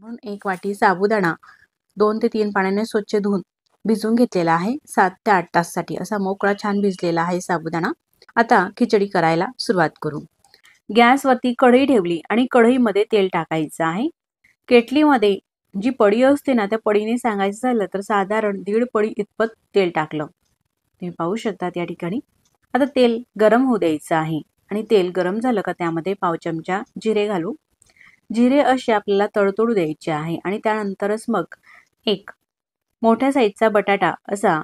म्हणून 1 वाटी साबुदाणा 2 ते 3 पाण्याने स्वच्छ धुवून भिजवून घेतलेला आहे 7 ते 8 तासासाठी. असा मोकळा छान भिजलेला आहे साबुदाणा. आता खिचडी करायला सुरुवात करू. गॅसवरती कढई ठेवली आणि कढईमध्ये तेल टाकायचं आहे. केटलीमध्ये जी पडी असते ना, त्या पडीने सांगायचं झालं तर साधारण 1.5 पडी इतपत तेल टाकलं. तुम्ही पाहू शकतात या ठिकाणी. आता तेल गरम होऊ द्यायचं आहे आणि तेल गरम झालं का त्यामध्ये पाव चमचा जिरे घालू. जिरे असे आपल्याला तडतडू द्यायचे आहे आणि त्यानंतरच मग एक मोठ्या साईजचा बटाटा असा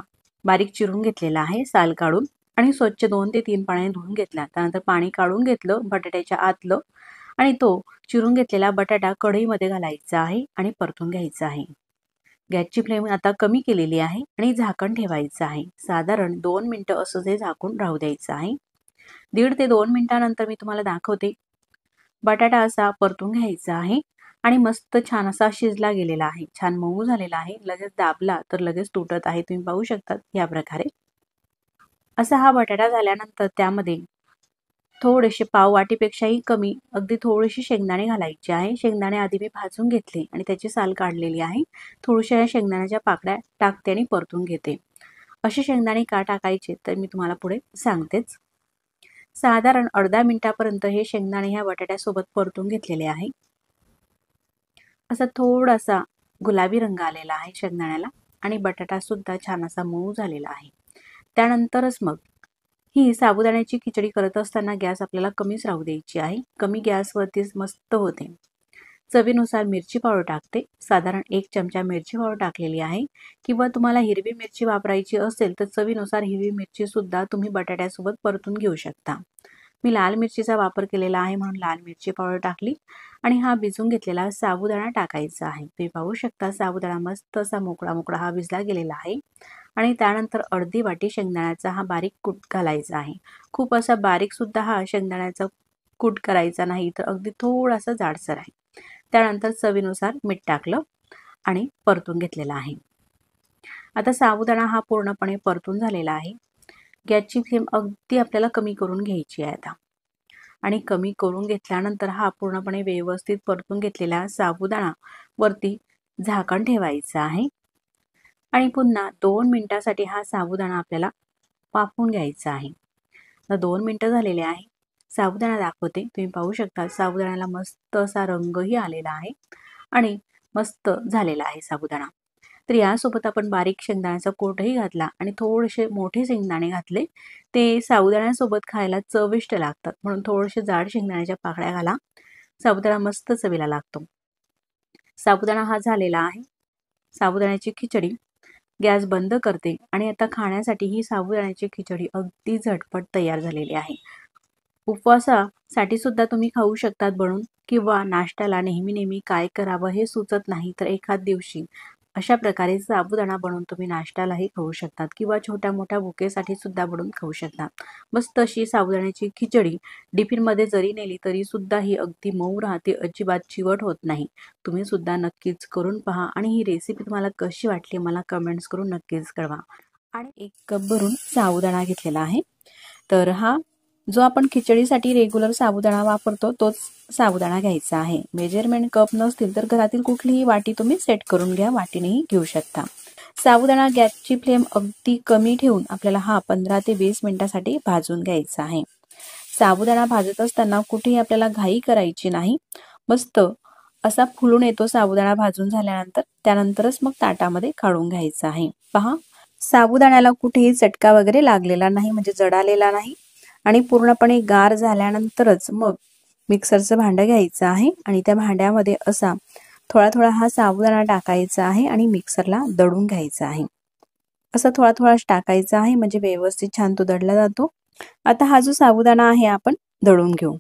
बारीक चिरून घेतलेला आहे साल काढून आणि स्वच्छ 2 ते 3 पाण्याने धुवून घेतला. त्यानंतर पाणी काढून घेतलं बटाट्याच्या आतलं आणि तो चिरून घेतलेला बटाटा कढईमध्ये घालायचा आहे आणि परतून घ्यायचा आहे. गॅसची फ्लेम आता कमी केलेली आहे आणि झाकण ठेवायचं आहे. साधारण 2 मिनिटं असं ते झाकून राहू द्यायचं आहे. 1.5 ते 2 मिनिटानंतर मी तुम्हाला दाखवते. बटाटा असा परतून घ्यायचा आहे आणि मस्त छान असा शिजला गेलेला आहे. छान मऊ झालेला आहे. लगेच दाबला तर लगेच तुटत आहे. तुम्ही पाहू शकता या प्रकारे. असा हा बटाटा झाल्यानंतर त्यामध्ये थोडेसे पाव वाटीपेक्षाही कमी अगदी थोडेसे शेंगदाणे घालायचे आहे. शेंगदाणे आधी मी भाजून घेतले आणि त्याची साल काढलेली आहे. थोड्याशा या शेंगदाण्याच्या पाकळ्या टाकते आणि परतून घेते. असे शेंगदाणे का टाकायचे तर मी तुम्हाला पुढे सांगतेच. साधारण अर्धा मिनिटापर्यंत हे शेंगदाणे ह्या बटाट्यासोबत परतून घेतलेले आहे. असा थोडासा गुलाबी रंग आलेला आहे शेंगदाण्याला आणि बटाटा सुद्धा छान असा मऊ झालेला आहे. त्यानंतरच मग ही साबुदाण्याची खिचडी करत असताना गॅस आपल्याला कमीच राहू द्यायची आहे. कमी गॅसवरतीच मस्त होते. चवीनुसार मिरची पावडर टाकते. साधारण 1 चमचा मिरची पावडर टाकलेली आहे किंवा तुम्हाला हिरवी मिरची वापरायची असेल तर चवीनुसार हिरवी मिरची सुद्धा तुम्ही बटाट्यासोबत परतून घेऊ शकता. मी लाल मिरचीचा वापर केलेला आहे म्हणून लाल मिरची पावडर टाकली आणि हा भिजून घेतलेला साबुदाणा टाकायचा आहे. तुम्ही पाहू शकता साबुदाणा मस्त असा मोकळा मोकळा हा भिजला गेलेला आहे आणि त्यानंतर अर्धी वाटी शेंगदाण्याचा हा बारीक कूट घालायचा आहे. खूप असा बारीक सुद्धा हा शेंगदाण्याचा कूट करायचा नाही तर अगदी थोडासा जाडसर आहे. त्यानंतर चवीनुसार मीठ टाकलं आणि परतून घेतलेला आहे. आता साबुदाणा हा पूर्णपणे परतून झालेला आहे. गॅसची फ्लेम अगदी आपल्याला कमी करून घ्यायची आहे आता आणि कमी करून घेतल्यानंतर हा पूर्णपणे व्यवस्थित परतून घेतलेला साबुदाणा वरती झाकण ठेवायचं आहे आणि पुन्हा 2 मिनिटासाठी हा साबुदाणा आपल्याला वाफवून घ्यायचा आहे. आता 2 मिनिटं झालेले आहे. साबुदाणा दाखवते. तुम्ही पाहू शकता साबुदाण्याला मस्त असा रंगही आलेला आहे आणि मस्त झालेला आहे साबुदाणा. तर यासोबत आपण बारीक शेंगदाण्याचा कूटही घातला आणि थोडेसे मोठे शेंगदाणे घातले. ते साबुदाण्यासोबत खायला चविष्ट लागतात म्हणून थोडेसे जाड शेंगदाण्याच्या पाकळ्या घाला. साबुदाणा मस्त चवीला लागतो. साबुदाणा हा झालेला आहे. साबुदाण्याची खिचडी गॅस बंद करते आणि आता खाण्यासाठी ही साबुदाण्याची खिचडी अगदी झटपट तयार झालेली आहे. उपवासासाठी सुद्धा तुम्ही खाऊ शकतात बनवून किंवा नाश्त्याला नेहमी काय करावं हे सुचत नाही तर एखाद दिवशी अशा प्रकारे साबुदाणा बनवून तुम्ही नाश्त्यालाही खाऊ शकतात किंवा छोट्या मोठ्या भुकेसाठी सुद्धा बनवून खाऊ शकतात. मस्त अशी साबुदाण्याची खिचडी टिफिनमध्ये जरी नेली तरी सुद्धा ही अगदी मऊ राहते. अजिबात चिवट होत नाही. तुम्ही सुद्धा नक्कीच करून पहा आणि ही रेसिपी तुम्हाला कशी वाटली मला कमेंट्स करून नक्कीच कळवा. आणि 1 कप भरून साबुदाणा घेतलेला आहे. तर हा जो आपण खिचडीसाठी रेग्युलर साबुदाणा वापरतो तोच साबुदाणा घ्यायचा आहे. मेजरमेंट कप नसतील तर घरातील कुठलीही वाटी तुम्ही सेट करून घ्या. वाटीनेही घेऊ शकता. साबुदाणा गॅसची फ्लेम अगदी कमी ठेवून आपल्याला हा 15 ते 20 मिनिटासाठी भाजून घ्यायचा आहे. साबुदाणा भाजत असताना कुठेही आपल्याला घाई करायची नाही. मस्त असा फुलून येतो साबुदाणा भाजून झाल्यानंतर. त्यानंतरच मग ताटामध्ये काढून घ्यायचा आहे. पहा साबुदाण्याला कुठेही चटका वगैरे लागलेला नाही म्हणजे जडालेला नाही आणि पूर्णपणे गार झाल्यानंतरच मग मिक्सरचं भांडं घ्यायचं आहे आणि त्या भांड्यामध्ये असा थोडा हा साबुदाणा टाकायचा आहे आणि मिक्सरला दळून घ्यायचा आहे. असं थोडा टाकायचा आहे म्हणजे व्यवस्थित छान तो दळला जातो. आता हा जो साबुदाणा आहे आपण दळून घेऊ.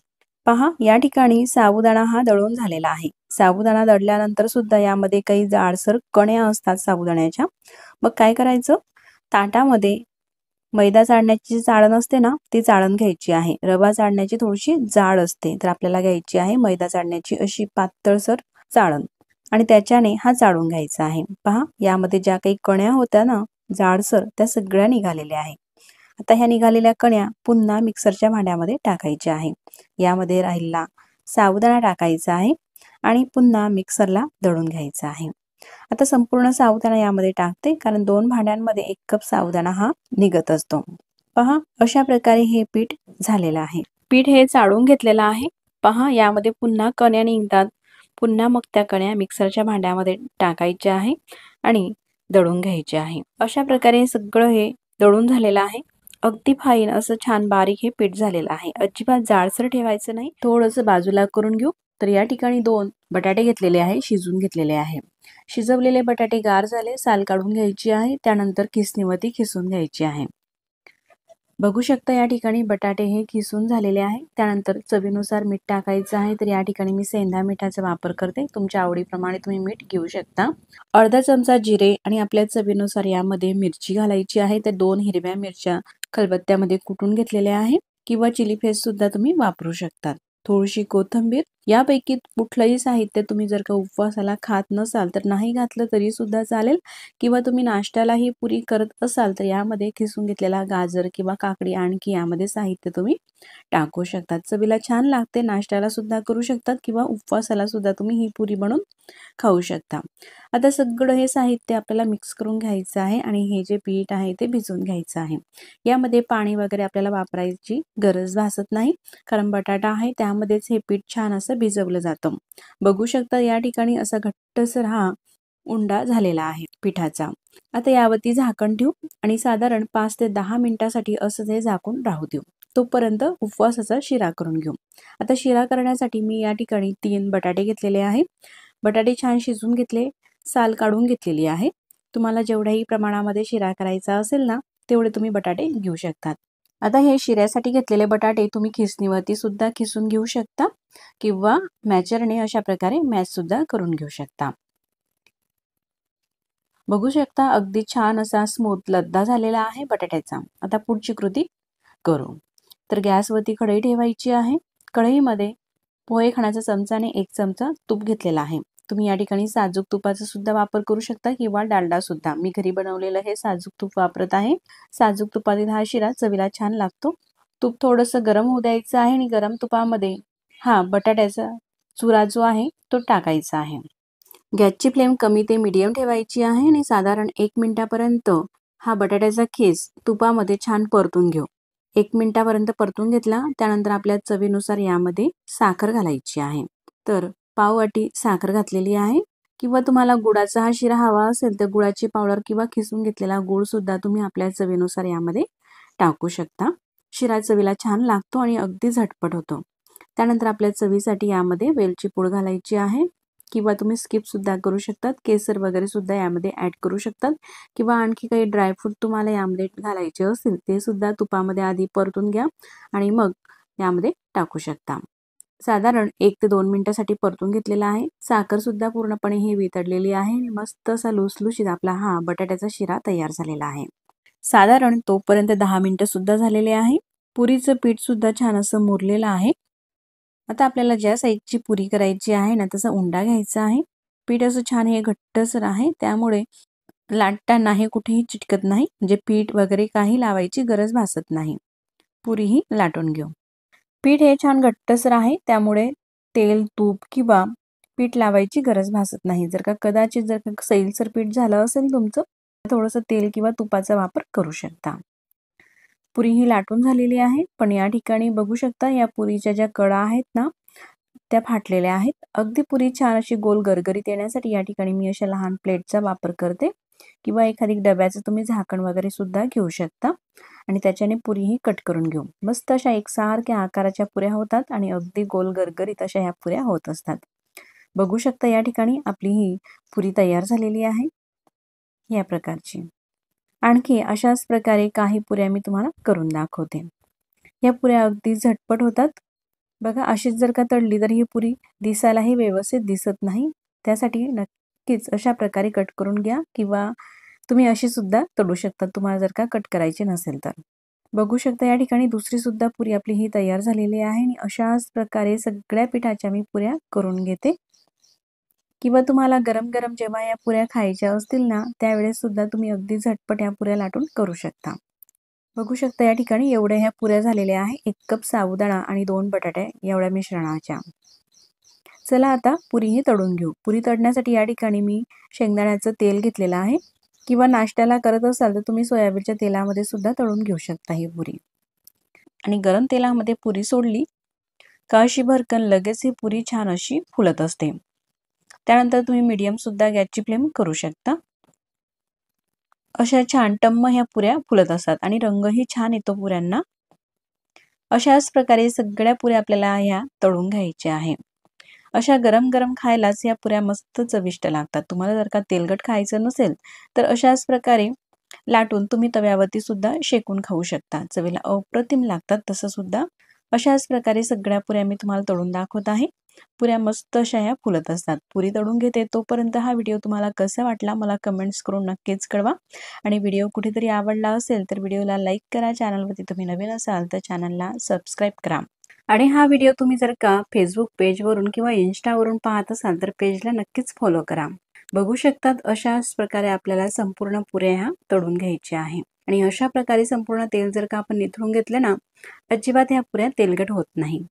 पहा या ठिकाणी साबुदाणा हा दळून झालेला आहे. साबुदाणा दळल्यानंतर सुद्धा यामध्ये काही जाडसर कण्या असतात साबुदाण्याच्या. मग काय करायचं ताटामध्ये मैदा चाळण्याची चाळण असते ना ती चाळण घ्यायची आहे. रवा चाळण्याची थोडीशी जाड असते तर आपल्याला घ्यायची आहे मैदा चाळण्याची अशी पातळसर चाळण आणि त्याच्याने हा चाळून घ्यायचा आहे. पहा यामध्ये ज्या काही कण्या होत्या ना जाडसर त्या सगळ्या निघालेल्या आहे. आता ह्या निघालेल्या कण्या पुन्हा मिक्सरच्या भांड्यामध्ये टाकायच्या आहे. यामध्ये राहिलेला साबुदाणा टाकायचा आहे आणि पुन्हा मिक्सरला दळून घ्यायचा आहे. आता संपूर्ण साबुदाणा यामध्ये टाकते, कारण 2 भांड्यांमध्ये 1 कप साबुदाणा हा निघत असतो. पहा, अशा प्रकारे हे पीठ झालेलं आहे. पीठ हे चाळून घेतलेलं आहे. पहा, यामध्ये पुन्हा कण्या निघतात. पुन्हा मग त्या कण्या मिक्सरच्या भांड्यामध्ये टाकायच्या आहे आणि दळून घ्यायचे आहे. अशा प्रकारे सगळं हे दळून झालेलं आहे. अगदी फाईन असं छान बारीक हे पीठ झालेलं आहे. अजिबात जाडसर ठेवायचं नाही. थोडंसं बाजूला करून घेऊ. तर या ठिकाणी 2 बटाटे घेतलेले आहे, शिजून घेतलेले आहे. शिजवलेले बटाटे गार झाले, साल काढून घ्यायची आहे. त्यानंतर खिसणीवरती खिसून घ्यायची आहे. बघू शकता या ठिकाणी बटाटे हे खिसून झालेले आहे. त्यानंतर चवीनुसार मीठ टाकायचं आहे. तर या ठिकाणी मी सेंधा मिठाचा वापर करते. तुमच्या आवडीप्रमाणे तुम्ही मीठ घेऊ शकता. अर्धा चमचा जिरे आणि आपल्या चवीनुसार यामध्ये मिरची घालायची आहे. तर 2 हिरव्या मिरच्या खलबत्त्यामध्ये कुटून घेतलेल्या आहे किंवा चिली फ्लेक्स सुद्धा तुम्ही वापरू शकता. थोडीशी कोथिंबीर. यापैकी कुठलंही साहित्य तुम्ही जर का उपवासाला खात नसाल तर नाही घातलं तरी सुद्धा चालेल, किंवा तुम्ही नाश्त्याला ही पुरी करत असाल तर यामध्ये खिसून घेतलेला गाजर किंवा काकडी आणखी यामध्ये साहित्य तुम्ही टाकू शकतात. चवीला छान लागते. नाश्त्याला सुद्धा करू शकतात किंवा उपवासाला सुद्धा तुम्ही ही पुरी बनवून खाऊ शकता. आता सगळं हे साहित्य आपल्याला मिक्स करून घ्यायचं आहे आणि हे जे पीठ आहे ते भिजवून घ्यायचं आहे. यामध्ये पाणी वगैरे आपल्याला वापरायची गरज भासत नाही, कारण बटाटा आहे त्यामध्येच हे पीठ छान असं भिजवलं जातं. बघू शकता या ठिकाणी असा घट्टसर हा उंडा झालेला आहे पिठाचा. आता यावरती झाकण ठेवू आणि साधारण 5 ते 10 मिनिटासाठी असं ते झाकून राहू देऊ. तोपर्यंत उपवासाचा शिरा करून घेऊ. आता शिरा करण्यासाठी मी या ठिकाणी 3 बटाटे घेतलेले आहे. बटाटे छान शिजून घेतले, साल काढून घेतलेली आहे. तुम्हाला जेवढ्याही प्रमाणामध्ये शिरा करायचा असेल ना, तेवढे तुम्ही बटाटे घेऊ शकतात. आता हे शिऱ्यासाठी घेतलेले बटाटे तुम्ही खिसणीवरती सुद्धा खिसून घेऊ शकता किंवा मॅचरने अशा प्रकारे मॅच सुद्धा करून घेऊ शकता. बघू शकता अगदी छान असा स्मूथ लद्दा झालेला आहे बटाट्याचा. आता पुढची कृती करू. तर गॅसवरती कढई ठेवायची आहे. कढईमध्ये पोहे खाण्याच्या चमचाने 1 चमचा तूप घेतलेला आहे. तुम्ही या ठिकाणी साजूक तुपाचा सुद्धा वापर करू शकता किंवा डालडा सुद्धा. मी घरी बनवलेलं हे साजूक तूप वापरत आहे. साजूक तुपातील हा शिरा चवीला छान लागतो. तूप थोडंसं गरम होऊ द्यायचं आहे आणि गरम तुपामध्ये हा बटाट्याचा चुरा जो आहे तो टाकायचा आहे. गॅसची फ्लेम कमी ते मीडियम ठेवायची आहे आणि साधारण 1 मिनिटापर्यंत हा बटाट्याचा खीस तुपामध्ये छान परतून घेऊ. 1 मिनिटापर्यंत परतून घेतला. त्यानंतर आपल्या चवीनुसार यामध्ये साखर घालायची आहे. तर पाव वाटी साखर घातलेली आहे, किंवा तुम्हाला गुळाचा हा शिरा हवा असेल तर गुळाची पावडर किंवा खिसून घेतलेला गुळ सुद्धा तुम्ही आपल्या चवीनुसार यामध्ये टाकू शकता. शिरा चवीला छान लागतो आणि अगदी झटपट होतो. त्यानंतर आपल्या चवीसाठी यामध्ये वेलची पूड घालायची आहे, किंवा तुम्ही स्किप सुद्धा करू शकतात. केसर वगैरे सुद्धा यामध्ये ॲड करू शकतात, किंवा आणखी काही ड्रायफ्रूट तुम्हाला यामध्ये घालायचे असतील ते सुद्धा तुपामध्ये आधी परतून घ्या आणि मग यामध्ये टाकू शकता. साधारण 1 ते 2 मिनिटासाठी परतून घेतलेला आहे. साखर सुद्धा पूर्णपणे ही वितळलेली आहे आणि मस्त असा लुसलुशीत आपला हा बटाट्याचा शिरा तयार झालेला आहे. साधारण तोपर्यंत 10 मिनिटं सुद्धा झालेले आहे. पुरीचं पीठ सुद्धा छान असं मुरलेलं आहे. आता आपल्याला ज्या साईजची पुरी करायची आहे ना, तसा उंडा घ्यायचा आहे. पीठ असं छान हे घट्टसर आहे, त्यामुळे लाटताना हे कुठेही चिटकत नाही, म्हणजे पीठ वगैरे काही लावायची गरज भासत नाही. पुरी ही लाटून घेऊ. पीठ हे छान घट्टसर आहे, त्यामुळे तेल, तूप किंवा पीठ लावायची गरज भासत नाही. जर का कदाचित जर का सैलसर पीठ झालं असेल तुमचं, थोडंसं तेल किंवा तुपाचा वापर करू शकता. पुरी ही लाटून झालेली आहे, पण या ठिकाणी बघू शकता या पुरीच्या ज्या कडा आहेत ना, त्या फाटलेल्या आहेत. अगदी पुरी छान अशी गोल गरगरीत येण्यासाठी या ठिकाणी मी अशा लहान प्लेटचा वापर करते, किंवा एखादी डब्याचं तुम्ही झाकण वगैरे सुद्धा घेऊ शकता आणि त्याच्याने पुरी ही कट करून घेऊ. मस्त अशा एकसारख्या आकाराच्या पुऱ्या होतात आणि अगदी गोल गरगरीत अशा ह्या पुऱ्या होत असतात. बघू शकता या ठिकाणी आपली ही पुरी तयार झालेली आहे या प्रकारची. आणखी अशाच प्रकारे काही पुऱ्या मी तुम्हाला करून दाखवते. या पुऱ्या अगदी झटपट होतात. बघा, अशीच जर का तळली तर ही पुरी दिसायलाही व्यवस्थित दिसत नाही. त्यासाठी नक्कीच अशा प्रकारे कट करून घ्या, किंवा तुम्ही अशी सुद्धा तळू शकता तुम्हाला जर का कट करायची नसेल तर. बघू शकता या ठिकाणी दुसरी सुद्धा पुरी आपली ही तयार झालेली आहे आणि अशाच प्रकारे सगळ्या पिठाच्या मी पुऱ्या करून घेते. किंवा तुम्हाला गरम गरम जेव्हा या पुऱ्या खायच्या असतील ना, त्यावेळेस सुद्धा तुम्ही अगदी झटपट या पुऱ्या लाटून करू शकता. बघू शकता या ठिकाणी एवढ्या ह्या पुऱ्या झालेल्या आहे. 1 कप साबुदाणा आणि 2 बटाटे एवढ्या मिश्रणाच्या. चला आता पुरी ही तळून घेऊ। पुरी तळण्यासाठी या ठिकाणी मी शेंगदाण्याचं तेल घेतलेलं आहे, किंवा नाश्त्याला करत असाल तर तुम्ही सोयाबीनच्या तेलामध्ये सुद्धा तळून घेऊ शकता ही पुरी। आणि गरम तेलामध्ये पुरी सोडली का अशी भरकन लगेच ही पुरी छान अशी फुलत असते। त्यानंतर तुम्ही मीडियम सुद्धा गॅसची फ्लेम करू शकता। अशा छान टम्म ह्या पुऱ्या फुलत असतात आणि रंगही छान येतो पुऱ्यांना। अशाच प्रकारे सगळ्या पुऱ्या आपल्याला ह्या तळून घ्यायच्या आहे। अशा गरम गरम खायलाच या पुऱ्या मस्त चविष्ट लागतात। तुम्हाला जर का तेलकट खायचं नसेल तर अशाच प्रकारे लाटून तुम्ही तव्यावरती सुद्धा शेकून खाऊ शकता। चवीला अप्रतिम लागतात तसं सुद्धा। अशाच प्रकारे सगळ्या पुऱ्या मी तुम्हाला तळून दाखवत आहे। पुऱ्या मस्त अशा ह्या फुलत असतात। पुरी तळून घेते तोपर्यंत हा व्हिडिओ तुम्हाला कसा वाटला मला कमेंट्स करून नक्कीच कळवा। आणि व्हिडिओ कुठेतरी आवडला असेल तर व्हिडिओला लाईक करा। चॅनलवरती तुम्ही नवीन असाल तर चॅनलला सबस्क्राईब करा। आणि हा व्हिडिओ तुम्ही जर का फेसबुक पेजवरून किंवा इंस्टावरून पाहत असाल तर पेजला नक्कीच फॉलो करा। बघू शकतात अशाच प्रकारे आपल्याला संपूर्ण पुऱ्या ह्या तळून घ्यायच्या आहे। आणि अशा प्रकारे संपूर्ण तेल जर का आपण निथळून घेतले ना, अजिबात ह्या पुऱ्या तेलकट होत नाही।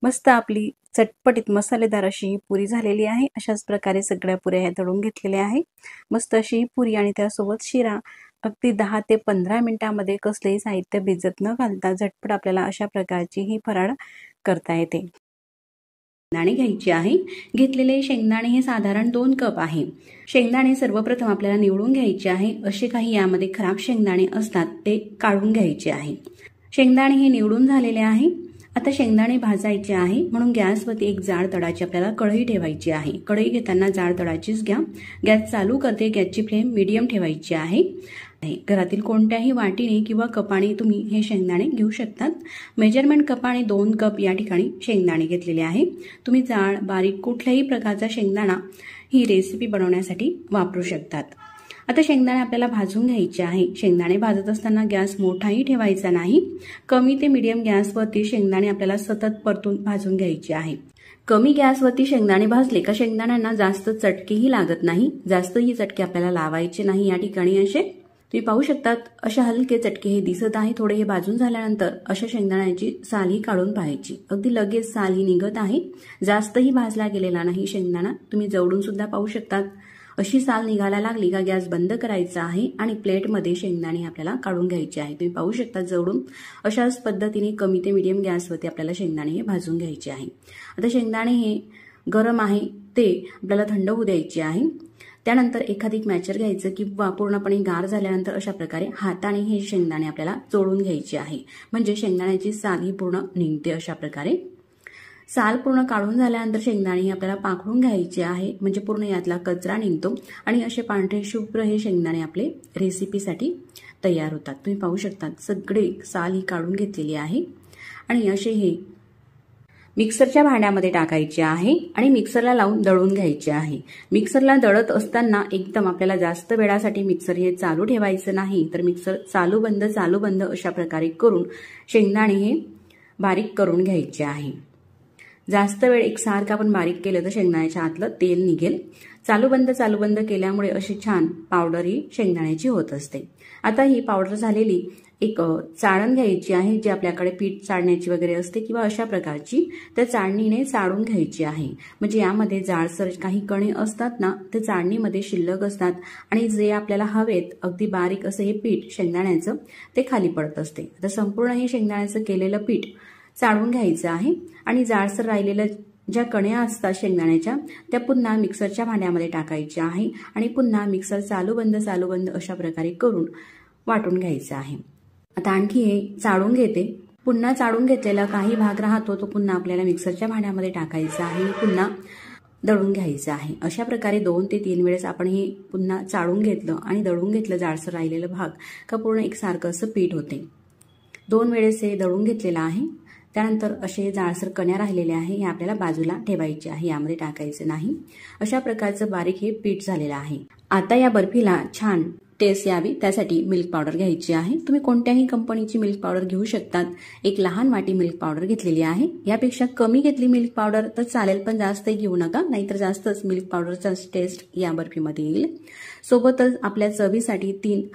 मस्त आपली चटपटीत मसालेदार अशी ही पुरी झालेली आहे। अशाच प्रकारे सगळ्या पुऱ्या ह्या तळून घेतलेल्या आहे। मस्त अशी पुरी आणि त्यासोबत शिरा अगदी 10 ते 15 मिनिटांमध्ये कसलेही साहित्य भिजत न घालता झटपट आपल्याला अशा प्रकारची ही फराळ करता येते। शेंगदाणे घ्यायचे आहे। घेतलेले शेंगदाणे हे साधारण 2 कप आहे। शेंगदाणे सर्वप्रथम आपल्याला निवडून घ्यायचे आहे। असे काही यामध्ये खराब शेंगदाणे असतात ते काढून घ्यायचे आहे। शेंगदाणे हे निवडून झालेले आहे। आता शेंगदाणे भाजायचे आहे म्हणून गॅसवरती एक जाड तडाची आपल्याला कढई ठेवायची आहे। कढई घेताना जाड तडाचीच घ्या। गॅस चालू करते, गॅसची फ्लेम मीडियम ठेवायची आहे। घरातील कोणत्याही वाटीने किंवा कपाने तुम्ही हे शेंगदाणे घेऊ शकतात। मेजरमेंट कपाने 2 कप या ठिकाणी शेंगदाणे घेतलेले आहे। तुम्ही जाड बारीक कुठल्याही प्रकारचा शेंगदाणा ही रेसिपी बनवण्यासाठी वापरू शकतात। आता शेंगदाणे आपल्याला भाजून घ्यायचे आहे। शेंगदाणे भाजत असताना गॅस मोठाही ठेवायचा नाही। कमी ते मीडियम गॅसवरती शेंगदाणे आपल्याला सतत परतून भाजून घ्यायचे आहे। कमी गॅसवरती शेंगदाणे भाजले का शेंगदाण्यांना जास्त चटकेही लागत नाही। जास्तही चटके आपल्याला लावायचे नाही। या ठिकाणी असे तुम्ही पाहू शकतात अशा हलके चटके हे दिसत आहे। थोडे हे भाजून झाल्यानंतर अशा शेंगदाण्याची साल ही काढून पाहायची। अगदी लगेच साल ही निघत आहे। जास्तही भाजला गेलेला नाही शेंगदाणा। तुम्ही जवळून सुद्धा पाहू शकतात। अशी साल निघायला लागली का गॅस बंद करायचा आहे आणि प्लेटमध्ये शेंगदाणे आपल्याला काढून घ्यायचे आहे। तुम्ही पाहू शकता जवळून अशाच पद्धतीने कमी ते मीडियम गॅसवरती आपल्याला शेंगदाणे हे भाजून घ्यायचे आहे। आता शेंगदाणे हे गरम आहे ते आपल्याला थंड होऊ द्यायचे आहे। त्यानंतर एखादी मॅचर घ्यायचं किंवा पूर्णपणे गार झाल्यानंतर अशा प्रकारे हाताने हे शेंगदाणे आपल्याला चोळून घ्यायचे आहे। म्हणजे शेंगदाण्याची साल ही पूर्ण निघते। अशा प्रकारे साल पूर्ण काढून झाल्यानंतर शेंगदाणे आपल्याला पाखडून घ्यायचे आहे। म्हणजे पूर्ण यातला कचरा निघतो आणि असे पांढरे शुभ्र हे शेंगदाणे आपले रेसिपीसाठी तयार होतात। तुम्ही पाहू शकता सगळे साल ही काढून घेतलेली आहे। आणि असे हे मिक्सरच्या भांड्यामध्ये टाकायचे आहे आणि मिक्सरला लावून दळून घ्यायचे आहे। मिक्सरला दळत असताना एकदम आपल्याला जास्त वेळासाठी मिक्सर हे चालू ठेवायचं नाही, तर मिक्सर चालू बंद अशा प्रकारे करून शेंगदाणे हे बारीक करून घ्यायचे आहे। जास्त वेळ एकसारखं आपण बारीक केलं तर शेंगदाण्याच्या आतलं तेल निघेल। चालू बंद केल्यामुळे अशी छान पावडर ही शेंगदाण्याची होत असते। आता ही पावडर झालेली एक चाळण घ्यायची आहे, जी आपल्याकडे पीठ चाळण्याची वगैरे असते किंवा अशा प्रकारची, त्या चाळणीने चाळून घ्यायची आहे। म्हणजे यामध्ये जाडसर काही कणे असतात ना ते चाळणीमध्ये शिल्लक असतात आणि जे आपल्याला हवेत अगदी बारीक असं हे पीठ शेंगदाण्याचं ते खाली पडत असते। आता संपूर्ण हे शेंगदाण्याचं केलेलं पीठ चाळून घ्यायचं आहे आणि जाडसर राहिलेलं ज्या कण्या असतात शेंगदाण्याच्या त्या पुन्हा मिक्सरच्या भांड्यामध्ये टाकायच्या आहे आणि पुन्हा मिक्सर चालू बंद अशा प्रकारे करून वाटून घ्यायचं आहे। आता आणखी हे चाळून घेते। पुन्हा चाळून घेतलेला काही भाग राहतो तो पुन्हा आपल्याला मिक्सरच्या भांड्यामध्ये टाकायचा आहे आणि पुन्हा दळून घ्यायचं आहे। अशा प्रकारे 2 ते 3 वेळेस आपण हे पुन्हा चाळून घेतलं आणि दळून घेतलं जाडसर राहिलेलं भाग का पूर्ण एकसारखं असं पीठ होते। 2 वेळेस हे दळून घेतलेलं आहे। त्यानंतर असे जाडसर कण्या राहिलेल्या आहे हे आपल्याला बाजूला ठेवायचे आहे, यामध्ये टाकायचं नाही। अशा प्रकारचं बारीक हे पीठ झालेलं आहे। आता या बर्फीला छान टेस्ट यावी त्यासाठी मिल्क पावडर घ्यायची आहे। तुम्ही कोणत्याही कंपनीची मिल्क पावडर घेऊ शकतात। एक लहान वाटी मिल्क पावडर घेतलेली आहे। यापेक्षा कमी घेतली मिल्क पावडर तर चालेल, पण जास्त घेऊ नका, नाहीतर जास्तच मिल्क पावडरचा टेस्ट या बर्फीमध्ये येईल। सोबतच आपल्या चवीसाठी 3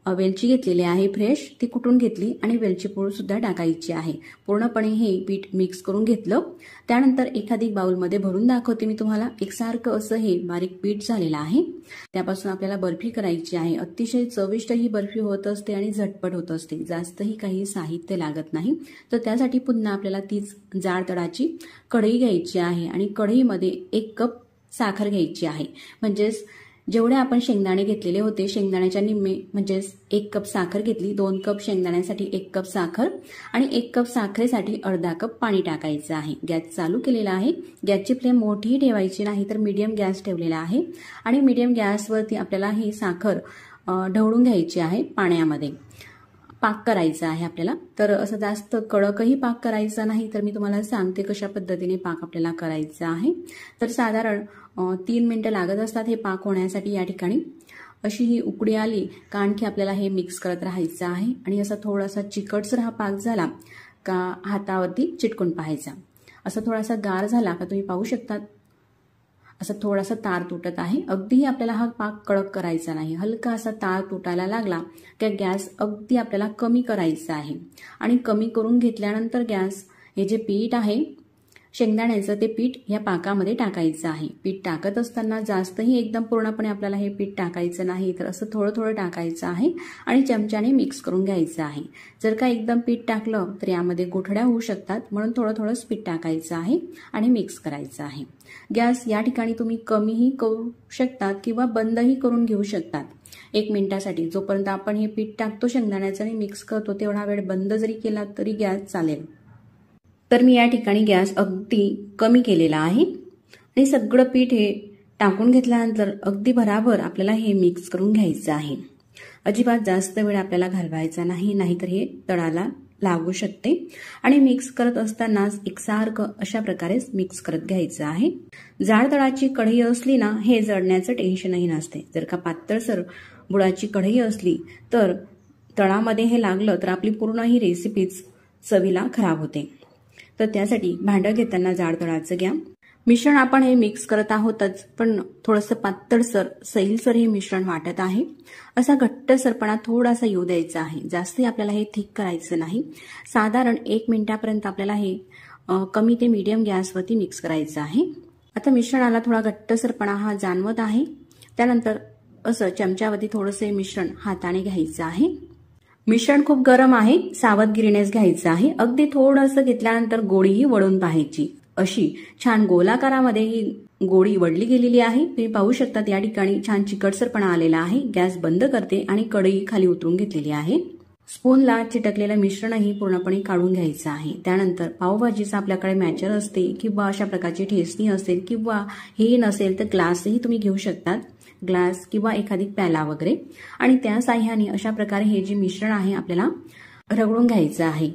वेलची घेतलेली आहे फ्रेश, ती कुटून घेतली आणि वेलची पूड सुद्धा टाकायची आहे. पूर्णपणे हे पीठ मिक्स करून घेतलं. त्यानंतर एखादी बाउलमध्ये भरून दाखवते मी तुम्हाला. एकसारखं असं हे बारीक पीठ झालेलं आहे. त्यापासून आपल्याला बर्फी करायची आहे. अतिशय चविष्ट ही बर्फी होत असते आणि झटपट होत असते. जास्तही काही साहित्य लागत नाही. तर त्यासाठी पुन्हा आपल्याला तीच जाड तळाची कढई घ्यायची आहे आणि कढईमध्ये 1 कप साखर घ्यायची आहे. म्हणजेच जेवढे आपण शेंगदाणे घेतलेले होते शेंगदाण्याच्या निम्मे म्हणजेच 1 कप साखर घेतली. 2 कप शेंगदाण्यासाठी 1 कप साखर आणि 1 कप साखरेसाठी अर्धा कप पाणी टाकायचं आहे. गॅस चालू केलेला आहे. गॅसची फ्लेम मोठी ठेवायची नाही तर मीडियम गॅस ठेवलेला आहे आणि मीडियम गॅसवरती आपल्याला ही साखर ढवळून घ्यायची आहे. पाण्यामध्ये पाक करायचा आहे आपल्याला. तर असं जास्त कडकही पाक करायचा नाही. तर मी तुम्हाला सांगते कशा पद्धतीने पाक आपल्याला करायचा आहे. तर साधारण 3 मिनिटं लागत असतात हे पाक होण्यासाठी. या ठिकाणी अशी ही उकळी आली का आणखी आपल्याला हे मिक्स करत राहायचं आहे आणि असा थोडासा चिकटसर हा पाक झाला का हातावरती चिटकून पाहायचा. असा थोडासा गार झाला का तुम्ही पाहू शकता असा थोडासा तार तुटत आहे. अगदीही आपल्याला हा पाक कडक करायचा नाही. हलका असा तार तुटायला लागला की गॅस अगदी आपल्याला कमी करायचा आहे आणि कमी करून घेतल्यानंतर गॅस हे जे पीठ आहे शेंगदाण्याचं ते पीठ या पाकामध्ये टाकायचं आहे. पीठ टाकत असताना जास्तही एकदम पूर्णपणे आपल्याला हे पीठ टाकायचं नाही तर असं थोडं थोडं टाकायचं आहे आणि चमच्याने मिक्स करून घ्यायचं आहे. जर का एकदम पीठ टाकलं तर यामध्ये गुठळ्या होऊ शकतात. म्हणून थोडं थोडंच पीठ टाकायचं आहे आणि मिक्स करायचं आहे. गॅस या ठिकाणी तुम्ही कमीही करू शकतात किंवा बंदही करून घेऊ शकतात 1 मिनिटासाठी. जोपर्यंत आपण हे पीठ टाकतो शेंगदाण्याचं आणि मिक्स करतो तेवढा वेळ बंद जरी केला तरी गॅस चालेल. तर मी या ठिकाणी गॅस अगदी कमी केलेला आहे आणि सगळं पीठ हे टाकून घेतल्यानंतर अगदी भराभर आपल्याला हे मिक्स करून घ्यायचं आहे. अजिबात जास्त वेळ आपल्याला घालवायचा नाही, नाहीतर हे तळाला लागू शकते. आणि मिक्स करत असतानाच एकसारखं अशा प्रकारेच मिक्स करत घ्यायचं आहे. जाड तळाची कढई असली ना हे जळण्याचं टेन्शनही नसते. जर का पातळसर बुडाची कढई असली तर तळामध्ये हे लागलं तर आपली पूर्ण ही रेसिपीच चवीला खराब होते. तर त्यासाठी भांडं घेताना जाड तळाचं घ्या. मिश्रण आपण हे मिक्स करत आहोतच पण थोडंसं पातळसर सैलसर हे मिश्रण वाटत आहे. असा घट्टसरपणा थोडासा येऊ द्यायचा आहे. जास्तही आपल्याला हे थिक करायचं नाही. साधारण 1 मिनिटापर्यंत आपल्याला हे कमी ते मीडियम गॅसवरती मिक्स करायचं आहे. आता मिश्रणाला थोडा घट्टसरपणा हा जाणवत आहे. त्यानंतर असं चमच्यावरती थोडंसं मिश्रण हाताने घ्यायचं आहे. मिश्रण खूप गरम आहे, सावधगिरीनेच घ्यायचं आहे. अगदी थोडंसं घेतल्यानंतर गोळीही वळून पाहायची. अशी छान गोलाकारामध्ये ही गोळी वळली गेलेली आहे. तुम्ही पाहू शकता या ठिकाणी छान चिकटसरपणा आलेला आहे. गॅस बंद करते आणि कढई खाली उतरून घेतलेली आहे. स्पूनला चिटकलेलं मिश्रणही पूर्णपणे काढून घ्यायचं आहे. त्यानंतर पावभाजीचा आपल्याकडे मॅचर असते किंवा अशा प्रकारची ठेचणी असेल किंवा हे नसेल तर ग्लासही तुम्ही घेऊ शकतात. ग्लास किंवा एखादी प्याला वगैरे आणि त्या साह्याने अशा प्रकारे हे जे मिश्रण आहे आपल्याला रगडून घ्यायचं आहे.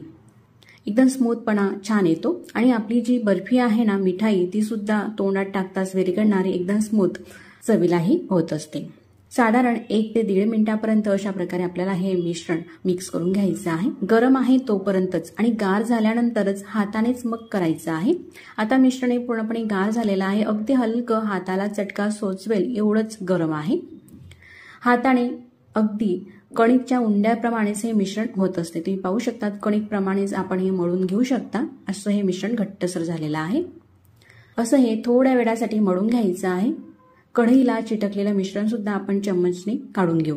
एकदम स्मूथपणा छान येतो आणि आपली जी बर्फी आहे ना मिठाई ती सुद्धा तोंडात टाकताच विरघळणारी एकदम स्मूथ चवीलाही होत असते. साधारण 1 ते 1.5 मिनिटापर्यंत अशा प्रकारे आपल्याला हे मिश्रण मिक्स करून घ्यायचं आहे. गरम आहे तोपर्यंतच आणि गार झाल्यानंतरच हातानेच मग करायचं आहे. आता मिश्रण हे पूर्णपणे गार झालेलं आहे. अगदी हलकं हाताला चटका सोचवेल एवढंच गरम आहे. हाताने अगदी कणिकच्या उंड्याप्रमाणेच हे मिश्रण होत असते. तुम्ही पाहू शकता कणिकप्रमाणेच आपण हे मळून घेऊ शकता. असं हे मिश्रण घट्टसर झालेलं आहे. असं हे थोड्या वेळासाठी मळून घ्यायचं आहे. कढईला चिटकलेलं मिश्रण सुद्धा आपण चम्मचने काढून घेऊ.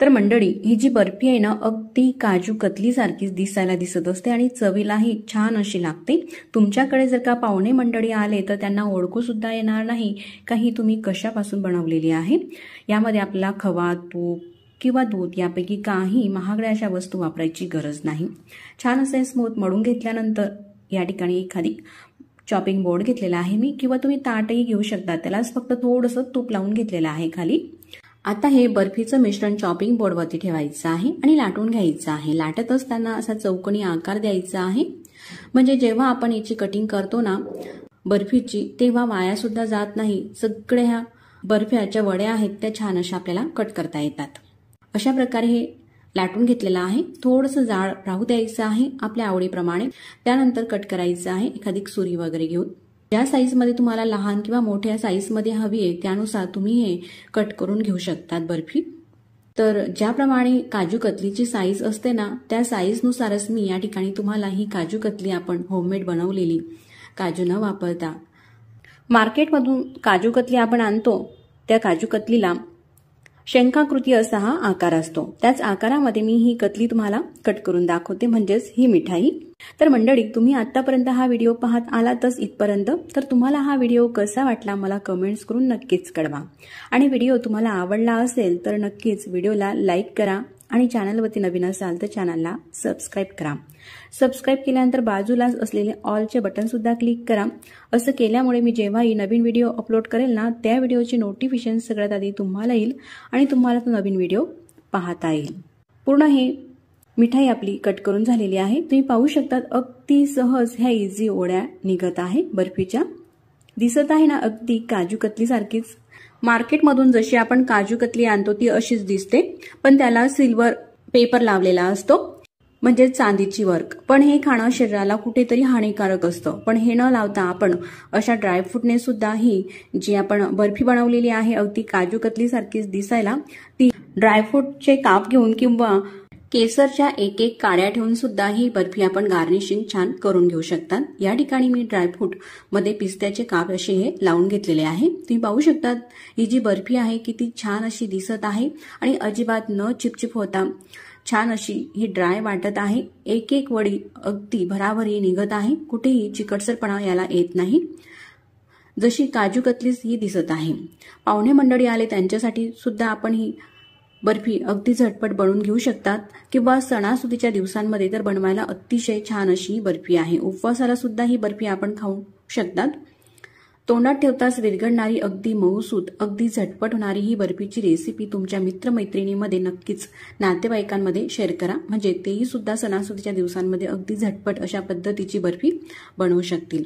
तर मंडळी ही जी बर्फी आहे ना अगदी काजू कतली सारखीच दिसायला दिसत असते आणि चवीलाही छान अशी लागते. तुमच्याकडे जर का पाहुणे मंडळी आले तर त्यांना ओळखू सुद्धा येणार नाही काही तुम्ही कशापासून बनवलेली आहे. यामध्ये आपल्याला खवा, तूप किंवा दूध यापैकी काही महागड्या अशा वस्तू वापरायची गरज नाही. छान असे स्मूथ मळून घेतल्यानंतर या ठिकाणी एखादी चॉपिंग बोर्ड घेतलेला आहे मी किंवा तुम्ही ताटही घेऊ शकता. त्यालाच फक्त थोडंसं तूप लावून घेतलेलं आहे खाली. आता हे बर्फीचं मिश्रण चॉपिंग बोर्डवरती ठेवायचं आहे आणि लाटून घ्यायचं आहे. लाटत असताना असा चौकोनी आकार द्यायचा आहे. म्हणजे जेव्हा आपण याची कटिंग करतो ना बर्फीची तेव्हा वाया सुद्धा जात नाही. सगळ्या ह्या बर्फ्याच्या वड्या आहेत त्या छान अशा आपल्याला कट करता येतात. अशा प्रकारे हे लाटून घेतलेलं आहे. थोडंसं जाड राहू द्यायचं आहे आपल्या आवडीप्रमाणे. त्यानंतर कट करायचं आहे एखादी सुरी वगैरे घेऊन. ज्या साईजमध्ये तुम्हाला लहान किंवा मोठ्या साईजमध्ये हवी आहे त्यानुसार तुम्ही हे कट करून घेऊ शकतात बर्फी. तर ज्याप्रमाणे काजू कतलीची साईज असते ना, त्या साईजनुसारच मी या ठिकाणी तुम्हाला ही काजू कतली आपण होममेड बनवलेली काजू न वापरता, मार्केटमधून काजू कतली आपण आणतो त्या काजू कतलीला शंखाकृती असा हा आकार असतो, त्याच आकारामध्ये मी ही कतली तुम्हाला कट करून दाखवते, म्हणजेच ही मिठाई। तर मंडळी, तुम्ही आतापर्यंत हा व्हिडिओ पाहत आलातच इथपर्यंत, तर तुम्हाला हा व्हिडिओ कसा वाटला मला कमेंट्स करून नक्कीच कळवा। आणि व्हिडिओ तुम्हाला आवडला असेल तर नक्कीच व्हिडिओला लाईक करा आणि चॅनलवरती नवीन असाल तर चॅनलला सबस्क्राईब करा। सबस्क्राईब केल्यानंतर बाजूलाच असलेले ऑलचे बटन सुद्धा क्लिक करा। असं केल्यामुळे मी जेव्हाही नवीन व्हिडिओ अपलोड करेल ना, त्या व्हिडिओची नोटिफिकेशन सगळ्यात आधी तुम्हाला येईल आणि तुम्हाला तो नवीन व्हिडिओ पाहता येईल। पूर्ण हे मिठाई आपली कट करून झालेली आहे, तुम्ही पाहू शकता अगदी सहज ह्या इझी ओढ्या निघत आहे बर्फीच्या। दिसत आहे ना अगदी काजू कतली सारखीच। मार्केटमधून जशी आपण काजू कतली आणतो ती अशीच दिसते, पण त्याला सिल्वर पेपर लावलेला असतो, म्हणजे चांदीची वर्क। पण हे खाणं शरीराला कुठेतरी हानिकारक असतं, पण हे न लावता आपण अशा ड्रायफ्रूटने सुद्धा ही जी आपण बर्फी बनवलेली आहे अगदी काजू कतली सारखीच दिसायला, ती ड्रायफ्रूटचे काप घेऊन किंवा केसरच्या एक एक काड्या ठेवून सुद्धा ही बर्फी आपण गार्निशिंग छान करून घेऊ शकतात। या ठिकाणी मी ड्रायफ्रूट मध्ये पिस्त्याचे काप असे हे लावून घेतलेले आहे। तुम्ही पाहू शकता ही जी बर्फी आहे किती छान अशी दिसत आहे आणि अजिबात न चिपचिप होता छान अशी ही ड्राय वाटत आहे। एक एक वडी अगदी भराभरी निघत आहे, कुठेही चिकटसरपणा याला येत नाही, जशी काजू कतलीच ही दिसत आहे। पाहुणे मंडळी आले त्यांच्यासाठी सुद्धा आपण ही बर्फी अगदी झटपट बनवून घेऊ शकतात, किंवा सणासुदीच्या दिवसांमध्ये तर बनवायला अतिशय छान अशी बर्फी आहे। उपवासाला सुद्धा ही बर्फी आपण खाऊ शकतात। तोंडात ठेवताच विरघळणारी अगदी मऊसूत अगदी झटपट होणारी ही बर्फीची रेसिपी तुमच्या मित्रमैत्रिणींमध्ये नक्कीच नातेवाईकांमध्ये शेअर करा, म्हणजे तेही सुद्धा सणासुदीच्या दिवसांमध्ये अगदी झटपट अशा पद्धतीची बर्फी बनवू शकतील।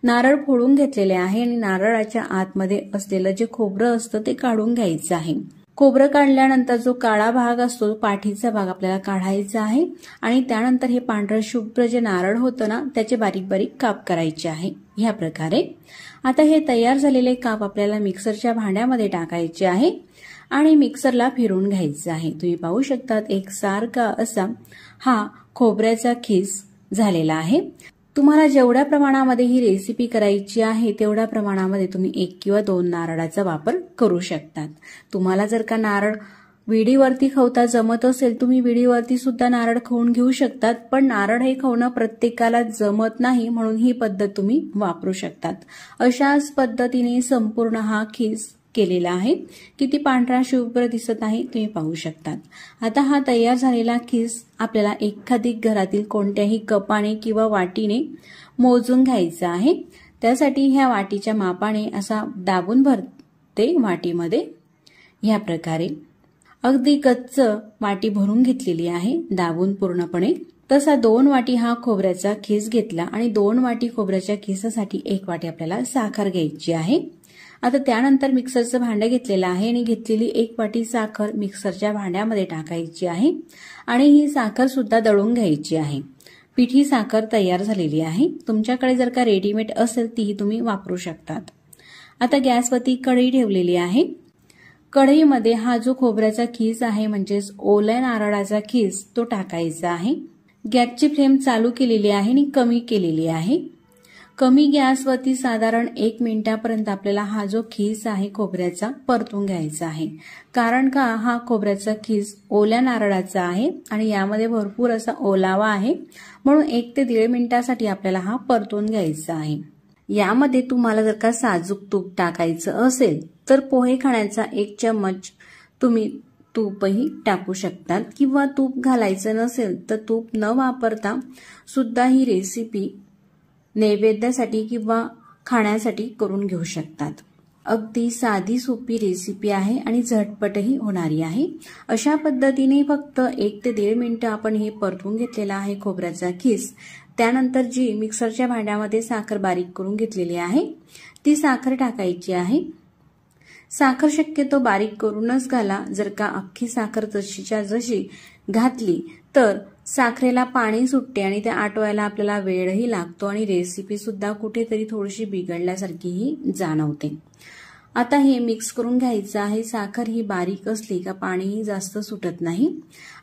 नारळ फोडून घेतलेले आहे आणि नारळाच्या आतमध्ये असलेलं जे खोबरं असतं ते काढून घ्यायचं आहे। खोबरं काढल्यानंतर जो काळा भाग असतो, पाठीचा भाग आपल्याला काढायचा आहे आणि त्यानंतर हे पांढरं शुभ्र जे नारळ होतं ना, त्याचे बारीक बारीक काप करायचे आहे ह्या प्रकारे। आता हे तयार झालेले काप आपल्याला मिक्सरच्या भांड्यामध्ये टाकायचे आहे आणि मिक्सरला फिरवून घ्यायचं आहे। तुम्ही पाहू शकता एक सारखा असा हा खोबऱ्याचा खीस झालेला आहे। तुम्हाला जेवढ्या प्रमाणामध्ये ही रेसिपी करायची आहे तेवढ्या प्रमाणामध्ये तुम्ही 1 किंवा 2 नारळाचा वापर करू शकतात। तुम्हाला जर का नारळ विडीवरती खवता जमत असेल, तुम्ही विडीवरती सुद्धा नारळ खवून घेऊ शकतात, पण नारळ हे खवणं प्रत्येकाला जमत नाही, म्हणून ही पद्धत तुम्ही वापरू शकतात। अशाच पद्धतीने संपूर्ण हा खीस केलेला आहे, किती पांढरा शुभ्र दिसत आहे तुम्ही पाहू शकतात। आता हा तयार झालेला खीस आपल्याला एखादी घरातील कोणत्याही कपाने किंवा वाटीने मोजून घ्यायचा आहे। त्यासाठी ह्या वाटीच्या मापाने असा दाबून भरते वाटीमध्ये ह्या प्रकारे। अगदी कच्च वाटी भरून घेतलेली आहे दाबून पूर्णपणे। तसा 2 वाटी हा खोबऱ्याचा खीस घेतला आणि 2 वाटी खोबऱ्याच्या खिसासाठी 1 वाटी आपल्याला साखर घ्यायची आहे। आता त्यानंतर मिक्सरचं भांडं घेतलेलं आहे आणि घेतलेली 1 वाटी साखर मिक्सरच्या भांड्यामध्ये टाकायची आहे आणि ही साखर सुद्धा दळून घ्यायची आहे। पिठी साखर तयार झालेली आहे। तुमच्याकडे जर का रेडीमेड असेल तीही तुम्ही वापरू शकतात। आता गॅसवरती कढई ठेवलेली आहे। कढईमध्ये हा जो खोबऱ्याचा खीस आहे, म्हणजेच ओल्या नारळाचा खीस, तो टाकायचा आहे। गॅसची फ्लेम चालू केलेली आहे आणि कमी केलेली आहे। कमी गॅसवरती साधारण 1 मिनिटापर्यंत आपल्याला हा जो खीस आहे खोबऱ्याचा परतून घ्यायचा आहे, कारण का हा खोबऱ्याचा खीस ओल्या नारळाचा आहे आणि यामध्ये भरपूर असा ओलावा आहे, म्हणून 1 ते 1.5 मिनिटासाठी आपल्याला हा परतून घ्यायचा आहे। यामध्ये तुम्हाला जर का साजूक तूप टाकायचं असेल तर पोहे खाण्याचा 1 चम्मच तुम्ही तूपही टाकू शकतात, किंवा तूप घालायचं नसेल तर तूप न वापरता सुद्धा ही रेसिपी नैवेद्यासाठी किंवा खाण्यासाठी करून घेऊ शकतात। अगदी साधी सोपी रेसिपी आहे आणि झटपटही होणारी आहे। अशा पद्धतीने फक्त 1 ते 1.5 मिनिटं आपण हे परतून घेतलेला आहे खोबऱ्याचा खीस। त्यानंतर जी मिक्सरच्या भांड्यामध्ये साखर बारीक करून घेतलेली आहे ती साखर टाकायची आहे। साखर शक्यतो बारीक करूनच घाला, जर का अख्खी साखर जशीच्या जशी घातली तर साखरेला पाणी सुटते आणि ते आटवायला आपल्याला वेळही लागतो आणि रेसिपी सुद्धा कुठेतरी थोडीशी बिघडल्यासारखीही जाणवते। आता हे मिक्स करून घ्यायचं आहे। साखर ही बारीक असली का पाणीही जास्त सुटत नाही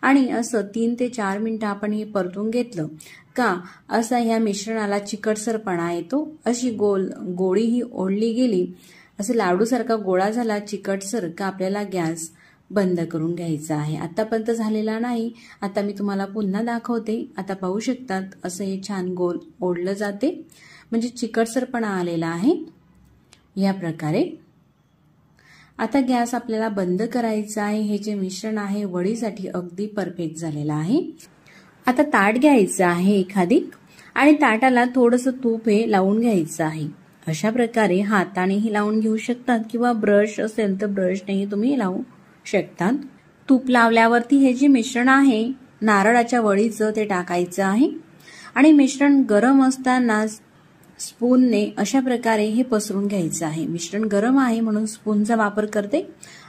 आणि असं 3 ते 4 मिनिटं आपण हे परतून घेतलं का असा ह्या मिश्रणाला चिकटसरपणा येतो। अशी गोळी ही ओढली गेली, असं लाडूसारखा गोळा झाला चिकटसर का आपल्याला गॅस बंद करून घ्यायचा आहे। आतापर्यंत झालेला नाही, आता मी तुम्हाला पुन्हा दाखवते। आता पाहू शकतात असं हे छान गोल ओढलं जाते, म्हणजे चिकटसरपणा आलेला आहे या प्रकारे। आता गॅस आपल्याला बंद करायचा आहे। हे जे मिश्रण आहे वडीसाठी अगदी परफेक्ट झालेलं आहे। आता ताट घ्यायचं आहे एखादी आणि ताटाला थोडंसं तूप हे लावून घ्यायचं आहे। अशा प्रकारे हातानेही लावून घेऊ शकतात किंवा ब्रश असेल तर ब्रशनेही तुम्ही लावू शकतात। तूप लावल्यावरती हे जे मिश्रण आहे नारळाच्या वडीचं ते टाकायचं आहे आणि मिश्रण गरम असताना स्पूनने अशा प्रकारे हे पसरून घ्यायचं आहे। मिश्रण गरम आहे म्हणून स्पूनचा वापर करते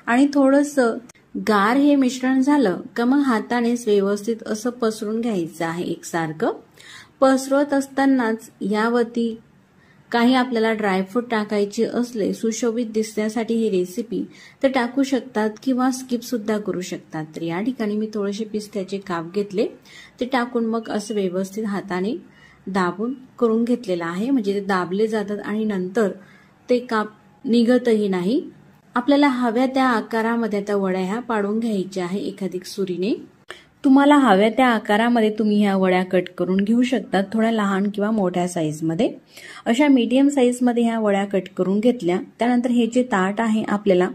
आणि थोडंसं गार हे मिश्रण झालं का मग हातानेच व्यवस्थित असं पसरून घ्यायचं आहे। एकसारखं पसरवत असतानाच यावरती काही आपल्याला ड्रायफ्रूट टाकायचे असले सुशोभित दिसण्यासाठी ही रेसिपी तर टाकू शकतात किंवा स्किप सुद्धा करू शकतात। तर या ठिकाणी मी थोडेसे पिस्त्याचे काप घेतले, ते टाकून मग असं व्यवस्थित हाताने दाबून करून घेतलेला आहे, म्हणजे ते दाबले जातात आणि नंतर ते काप निघतही नाही। आपल्याला हव्या त्या आकारामध्ये आता वड्या ह्या पाडून घ्यायच्या आहे एखादी सुरीने। तुम्हाला हव्या त्या आकारामध्ये तुम्ही ह्या वड्या कट करून घेऊ शकतात, थोड्या लहान किंवा मोठ्या साईजमध्ये। अशा मीडियम साईजमध्ये ह्या वड्या कट करून घेतल्या। त्यानंतर हे जे ताट आहे आपल्याला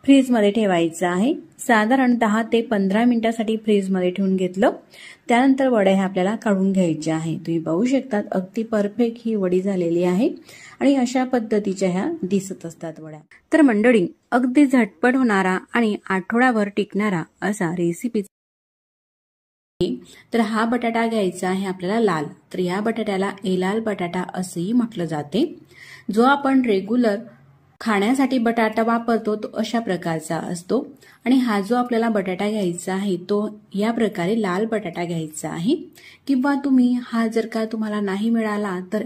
फ्रीजमध्ये ठेवायचं आहे। साधारण 10 ते 15 मिनिटांसाठी फ्रीजमध्ये ठेवून घेतलं। त्यानंतर वड्या ह्या आपल्याला काढून घ्यायच्या आहे। तुम्ही पाहू शकतात अगदी परफेक्ट ही वडी झालेली आहे आणि अशा पद्धतीच्या ह्या दिसत असतात वड्या। तर मंडळी अगदी झटपट होणारा आणि आठवडाभर टिकणारा असा रेसिपी। तर हा बटाटा घ्यायचा आहे आपल्याला लाल, तर या बटाट्याला एलाल बटाटा असेही म्हटलं जाते। जो आपण रेग्युलर खाण्यासाठी बटाटा वापरतो तो अशा प्रकारचा असतो आणि हा जो आपल्याला बटाटा घ्यायचा आहे तो या प्रकारे लाल बटाटा घ्यायचा आहे। किंवा तुम्ही हा जर का तुम्हाला नाही मिळाला तर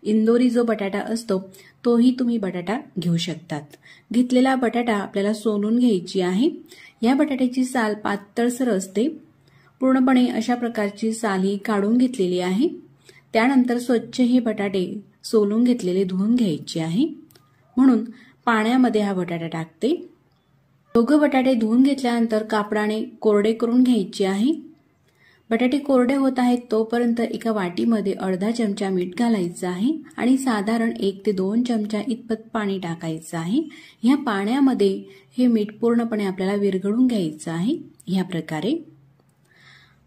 इंदोरी जो बटाटा असतो तोही तुम्ही बटाटा घेऊ शकतात। घेतलेला बटाटा आपल्याला सोलून घ्यायची आहे। या बटाट्याची साल पातळसर असते, पूर्णपणे अशा प्रकारची साल ही काढून घेतलेली आहे। त्यानंतर स्वच्छ हे बटाटे सोलून घेतलेले धुवून घ्यायचे आहे, म्हणून पाण्यामध्ये हा बटाटा टाकते। दोघं बटाटे धुवून घेतल्यानंतर कापडाने कोरडे करून घ्यायचे आहे। बटाटे कोरडे होत आहेत तोपर्यंत एका वाटीमध्ये अर्धा चमचा मीठ घालायचं आहे आणि साधारण 1 ते 2 चमचा इतपत पाणी टाकायचं आहे। ह्या पाण्यामध्ये हे मीठ पूर्णपणे आपल्याला विरघळून घ्यायचं आहे ह्या प्रकारे।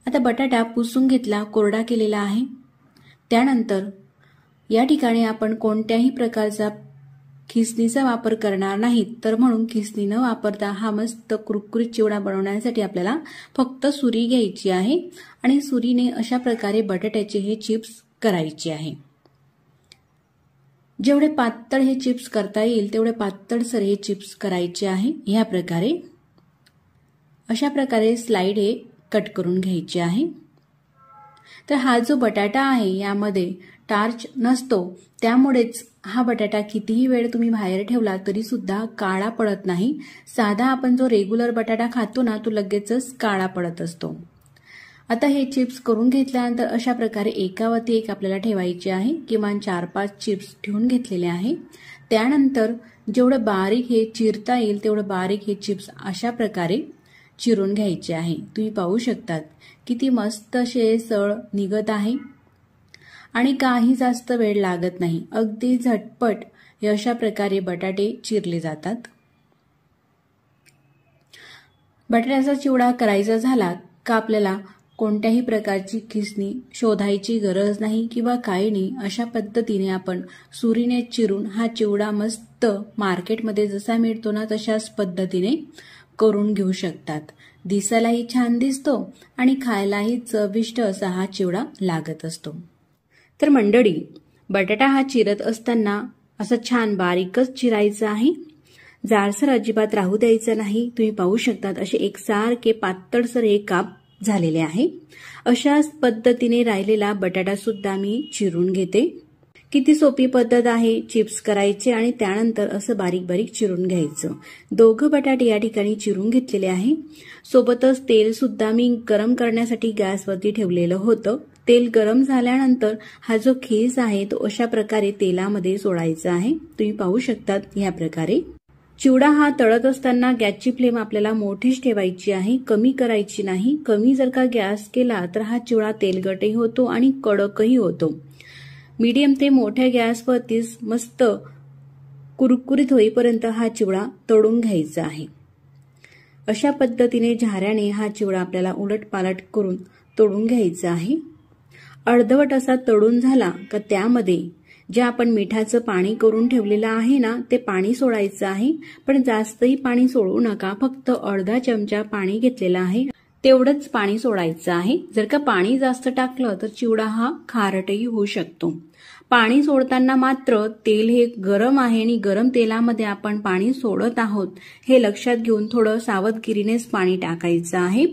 आता बटाटा पुसून घेतला, कोरडा केलेला आहे। त्यानंतर या ठिकाणी आपण कोणत्याही प्रकारचा खिसणीचा वापर करणार नाहीत, तर म्हणून खिसणी न वापरता हा मस्त कुरकुरीत चिवडा बनवण्यासाठी आपल्याला फक्त सुरी घ्यायची आहे आणि सुरीने अशा प्रकारे बटाट्याचे हे चिप्स करायचे आहे। जेवढे पातळ हे चिप्स करता येईल तेवढे पातळसर हे चिप्स करायचे आहे। ह्या प्रकारे अशा प्रकारे स्लाइड हे कट करून घ्यायचे आहे। तर हा जो बटाटा आहे यामध्ये टार्च नसतो, त्यामुळेच हा बटाटा कितीही वेळ तुम्ही बाहेर ठेवला तरी सुद्धा काळा पडत नाही। साधा आपण जो रेग्युलर बटाटा खातो ना तो लगेचच काळा पडत असतो। आता हे चिप्स करून घेतल्यानंतर अशा प्रकारे एकावरती एक आपल्याला ठेवायचे आहे। किमान 4-5 चिप्स ठेवून घेतलेले आहे। त्यानंतर जेवढं बारीक हे चिरता येईल तेवढं बारीक हे चिप्स अशा प्रकारे चिरून घ्यायचे आहे। तुम्ही पाहू शकतात किती मस्त असे सळ निघत आहे आणि काही जास्त वेळ लागत नाही, अगदी झटपट हे अशा प्रकारे बटाटे चिरले जातात। बटाट्याचा चिवडा करायचा झाला का आपल्याला कोणत्याही प्रकारची खिसणी शोधायची गरज नाही किंवा काही नाही। अशा पद्धतीने आपण सुरीने चिरून हा चिवडा मस्त मार्केटमध्ये जसा मिळतो ना तशाच पद्धतीने करून घेऊ शकतात। दिसायलाही छान दिसतो आणि खायलाही चविष्ट असा हा चिवडा लागत असतो। तर मंडळी बटाटा हा चिरत असताना असं छान बारीकच चिरायचं आहे, जाडसर अजिबात राहू द्यायचं नाही। तुम्ही पाहू शकतात असे एकसारखे पातळसर हे काप झालेले आहे। अशाच पद्धतीने राहिलेला बटाटा सुद्धा मी चिरून घेते। किती सोपी पद्धत आहे चिप्स करायचे आणि त्यानंतर असं बारीक बारीक चिरून घ्यायचं। दोघं बटाटे या ठिकाणी चिरून घेतलेले आहे। सोबतच तेल सुद्धा मी गरम करण्यासाठी गॅसवरती ठेवलेलं होतं। तेल गरम झाल्यानंतर हा जो खीस आहे तो अशा प्रकारे तेलामध्ये सोडायचा आहे। तुम्ही पाहू शकतात या प्रकारे। चिवडा हा तळत असताना गॅसची फ्लेम आपल्याला मोठीच ठेवायची आहे, कमी करायची नाही। कमी जर का गॅस केला तर हा चिवडा तेलकटही होतो आणि कडकही होतो। मीडियम ते मोठ्या गॅसवरतीच मस्त कुरकुरीत होईपर्यंत हा चिवडा तळून घ्यायचा आहे। अशा पद्धतीने झाऱ्याने हा चिवडा आपल्याला उलटपालट करून तळून घ्यायचा आहे। अर्धवट असा तळून झाला का त्यामध्ये जे आपण मिठाचं पाणी करून ठेवलेलं आहे ना ते पाणी सोडायचं आहे, पण जास्तही पाणी सोडू नका। फक्त अर्धा चमचा पाणी घेतलेला आहे तेवढंच पाणी सोडायचं आहे। जर का पाणी जास्त टाकलं तर चिवडा हा खारटही होऊ शकतो। पाणी सोडताना मात्र तेल हे गरम आहे आणि गरम तेलामध्ये आपण पाणी सोडत आहोत हे लक्षात घेऊन थोडं सावधगिरीनेच पाणी टाकायचं आहे।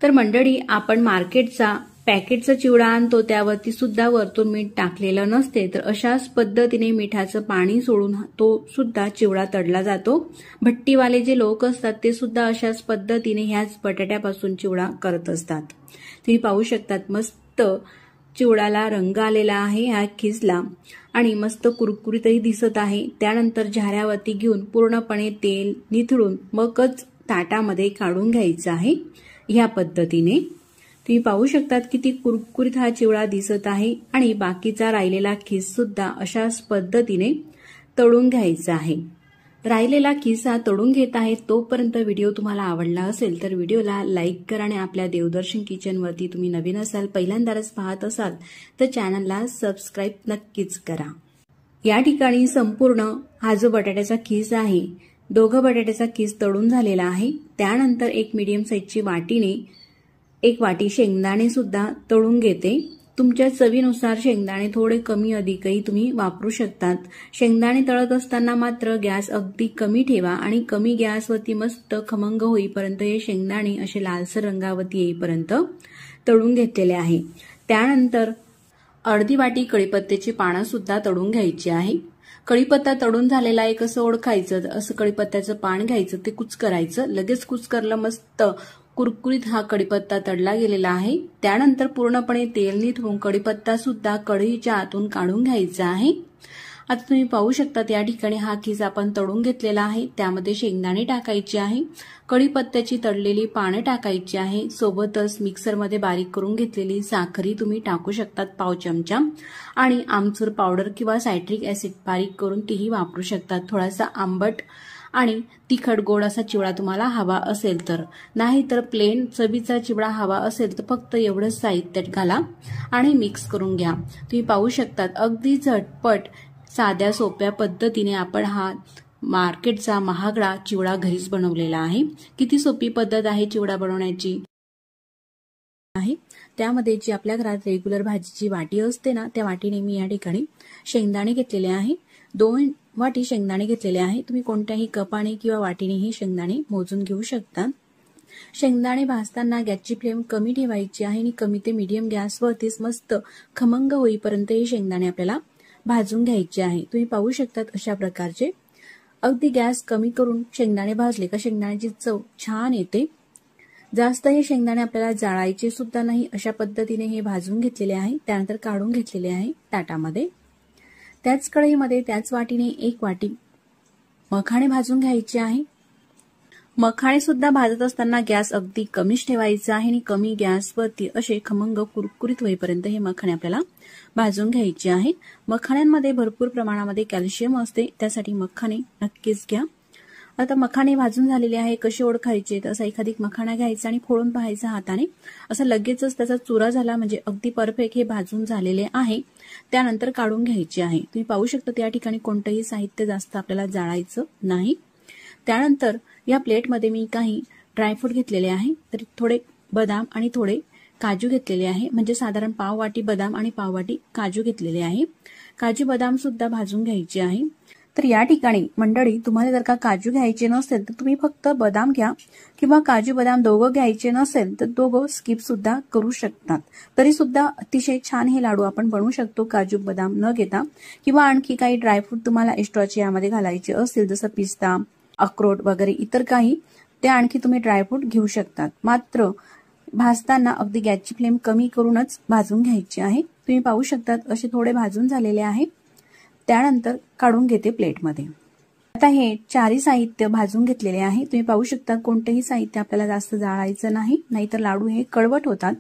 तर मंडळी, आपण मार्केटचा पॅकेटचा चिवडा आणतो त्यावरती सुद्धा वरतून मीठ टाकलेलं नसते, तर अशाच पद्धतीने मिठाचं पाणी सोडून तो सुद्धा चिवडा तळला जातो। भट्टीवाले जे लोक असतात ते सुद्धा अशाच पद्धतीने ह्याच बटाट्यापासून चिवडा करत असतात। तुम्ही पाहू शकतात मस्त चिवड्याला रंग आलेला आहे ह्या खिसला आणि मस्त कुरकुरीतही दिसत आहे। त्यानंतर झाऱ्यावरती घेऊन पूर्णपणे तेल निथळून मगच ताटामध्ये काढून घ्यायचं आहे। ह्या पद्धतीने तुम्ही पाहू शकतात किती कुरकुरीत हा चिवडा दिसत आहे आणि बाकीचा राहिलेला खीस सुद्धा अशाच पद्धतीने तळून घ्यायचा आहे। राहिलेला खिसा तळून घेत आहे तोपर्यंत व्हिडिओ तुम्हाला आवडला असेल तर व्हिडिओला लाईक करा आणि आपल्या देवदर्शन किचनवरती तुम्ही नवीन असाल, पहिल्यांदाच पाहत असाल तर चॅनलला सबस्क्राईब नक्कीच करा। या ठिकाणी संपूर्ण हा जो बटाट्याचा खीस आहे, दोघं बटाट्याचा खीस तळून झालेला आहे। त्यानंतर एक मीडियम साईजची वाटीने एक वाटी शेंगदाणे सुद्धा तळून घेते। तुमच्या चवीनुसार शेंगदाणे थोडे कमी अधिकही तुम्ही वापरू शकतात। शेंगदाणे तळत असताना मात्र गॅस अगदी कमी ठेवा आणि कमी गॅसवरती मस्त खमंग होईपर्यंत हे शेंगदाणे असे लालसर रंगावरती येईपर्यंत तळून घेतलेले आहे। त्यानंतर अर्धी वाटी कढीपत्त्याची पानं सुद्धा तळून घ्यायची आहे। कढीपत्ता तळून झालेला आहे कसं ओळखायचं, असं कढीपत्त्याचं पान घ्यायचं, ते कुचकरायचं। लगेच कुचकरलं मस्त कुरकुरीत हा कढीपत्ता तळला गेलेला आहे। त्यानंतर पूर्णपणे तेल निथळून कढीपत्ता सुद्धा कढईच्या आतून काढून घ्यायचा आहे। आता तुम्ही पाहू शकता या ठिकाणी हा खीस आपण तळून घेतलेला आहे, त्यामध्ये शेंगदाणे टाकायचे आहे, कढीपत्त्याची तळलेली पानं टाकायची आहे, सोबतच मिक्सरमध्ये बारीक करून घेतलेली साखरही तुम्ही टाकू शकतात पाव चमचा आणि आमचूर पावडर किंवा सायट्रिक ऍसिड बारीक करून तीही वापरू शकतात। थोडासा आंबट आणि तिखट गोड असा चिवडा तुम्हाला हवा असेल तर, नाही तर प्लेन चवीचा चिवडा हवा असेल तर फक्त एवढंच साहित्य घाला आणि मिक्स करून घ्या। तुम्ही पाहू शकतात अगदी झटपट साध्या सोप्या पद्धतीने आपण हा मार्केटचा महागडा चिवडा घरीच बनवलेला आहे। किती सोपी पद्धत आहे चिवडा बनवण्याची आहे। त्यामध्ये जी आपल्या घरात रेग्युलर भाजीची वाटी असते ना त्या वाटीने मी या ठिकाणी शेंगदाणे घेतलेले आहे। 2 वाटी शेंगदाणे घेतलेले आहे। तुम्ही कोणत्याही कपाने किंवा वाटीनेही शेंगदाणे मोजून घेऊ शकता। शेंगदाणे भाजताना गॅसची फ्लेम कमी ठेवायची आहे आणि कमी ते मीडियम गॅसवरतीच मस्त खमंग होईपर्यंत हे शेंगदाणे आपल्याला भाजून घ्यायचे आहे। तुम्ही पाहू शकतात अशा प्रकारचे अगदी गॅस कमी करून शेंगदाणे भाजले का शेंगदाण्याची चव छान येते। जास्त हे शेंगदाणे आपल्याला जाळायचे सुद्धा नाही, अशा पद्धतीने हे भाजून घेतलेले आहे। त्यानंतर काढून घेतलेले आहे ताटामध्ये। त्याच कढईमध्ये त्याच वाटीने 1 वाटी मखाणे भाजून घ्यायचे आहे। मखाणे सुद्धा भाजत असताना गॅस अगदी कमीच ठेवायचा आहे आणि कमी गॅसवरती असे खमंग कुरकुरीत होईपर्यंत हे मखाणे आपल्याला भाजून घ्यायचे आहे। मखाण्यांमध्ये भरपूर प्रमाणामध्ये कॅल्शियम असते, त्यासाठी मखाणे नक्कीच घ्या। आता मखाणे भाजून झालेले आहे, कसे ओळखायचे तर असा एखादी मखाणा घ्यायचा आणि फोडून पाहायचा हाताने, असं लगेचच त्याचा चुरा झाला म्हणजे अगदी परफेक्ट हे भाजून झालेले आहे। त्यानंतर काढून घ्यायचे आहे। तुम्ही पाहू शकता त्या ठिकाणी कोणतंही साहित्य जास्त आपल्याला जाळायचं नाही। त्यानंतर या प्लेटमध्ये मी काही ड्रायफ्रूट घेतलेले आहे, तर थोडे बदाम आणि थोडे काजू घेतलेले आहे, म्हणजे साधारण पाव वाटी बदाम आणि पाव वाटी काजू घेतलेले आहे। काजू बदाम सुद्धा भाजून घ्यायचे आहे। तर या ठिकाणी मंडळी तुम्हाला जर का काजू घ्यायचे नसेल तर तुम्ही फक्त बदाम घ्या, किंवा काजू बदाम दोघं घ्यायचे नसेल तर दोघं स्किप सुद्धा करू शकतात. तरी सुद्धा अतिशय छान हे लाडू आपण बनवू शकतो काजू बदाम न घेता. किंवा आणखी काही ड्रायफ्रूट तुम्हाला एक्स्ट्राचे यामध्ये घालायचे असतील, जसं पिस्ता, अक्रोड वगैरे इतर काही, ते आणखी तुम्ही ड्रायफ्रूट घेऊ शकतात. मात्र भाजताना अगदी गॅसची फ्लेम कमी करूनच भाजून घ्यायची आहे. तुम्ही पाहू शकतात असे थोडे भाजून झालेले आहे. त्यानंतर काढून घेते प्लेटमध्ये. आता हे चारही साहित्य भाजून घेतलेले आहे. तुम्ही पाहू शकता कोणतेही साहित्य आपल्याला जास्त जाळायचं नाही, नाहीतर लाडू हे कडवट होतात.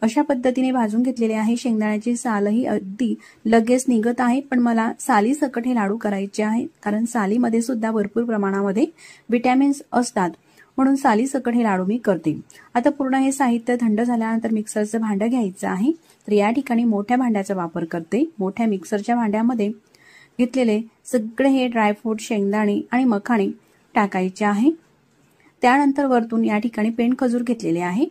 अशा पद्धतीने भाजून घेतलेले आहे. शेंगदाण्याची सालही अगदी लगेच निघत आहे, पण मला साली सकट हे लाडू करायचे आहे, कारण सालीमध्ये सुद्धा भरपूर प्रमाणामध्ये विटॅमिन्स असतात, म्हणून साली सकट हे लाडू मी करते. आता पूर्ण हे साहित्य थंड झाल्यानंतर मिक्सरचं भांडं घ्यायचं आहे. तर या ठिकाणी मोठ्या भांड्याचा वापर करते. मोठ्या मिक्सरच्या भांड्यामध्ये घेतलेले सगळे हे ड्रायफ्रूट, शेंगदाणे आणि मखाणे टाकायचे आहे. त्यानंतर वरतून या ठिकाणी पेंड खजूर घेतलेले आहे.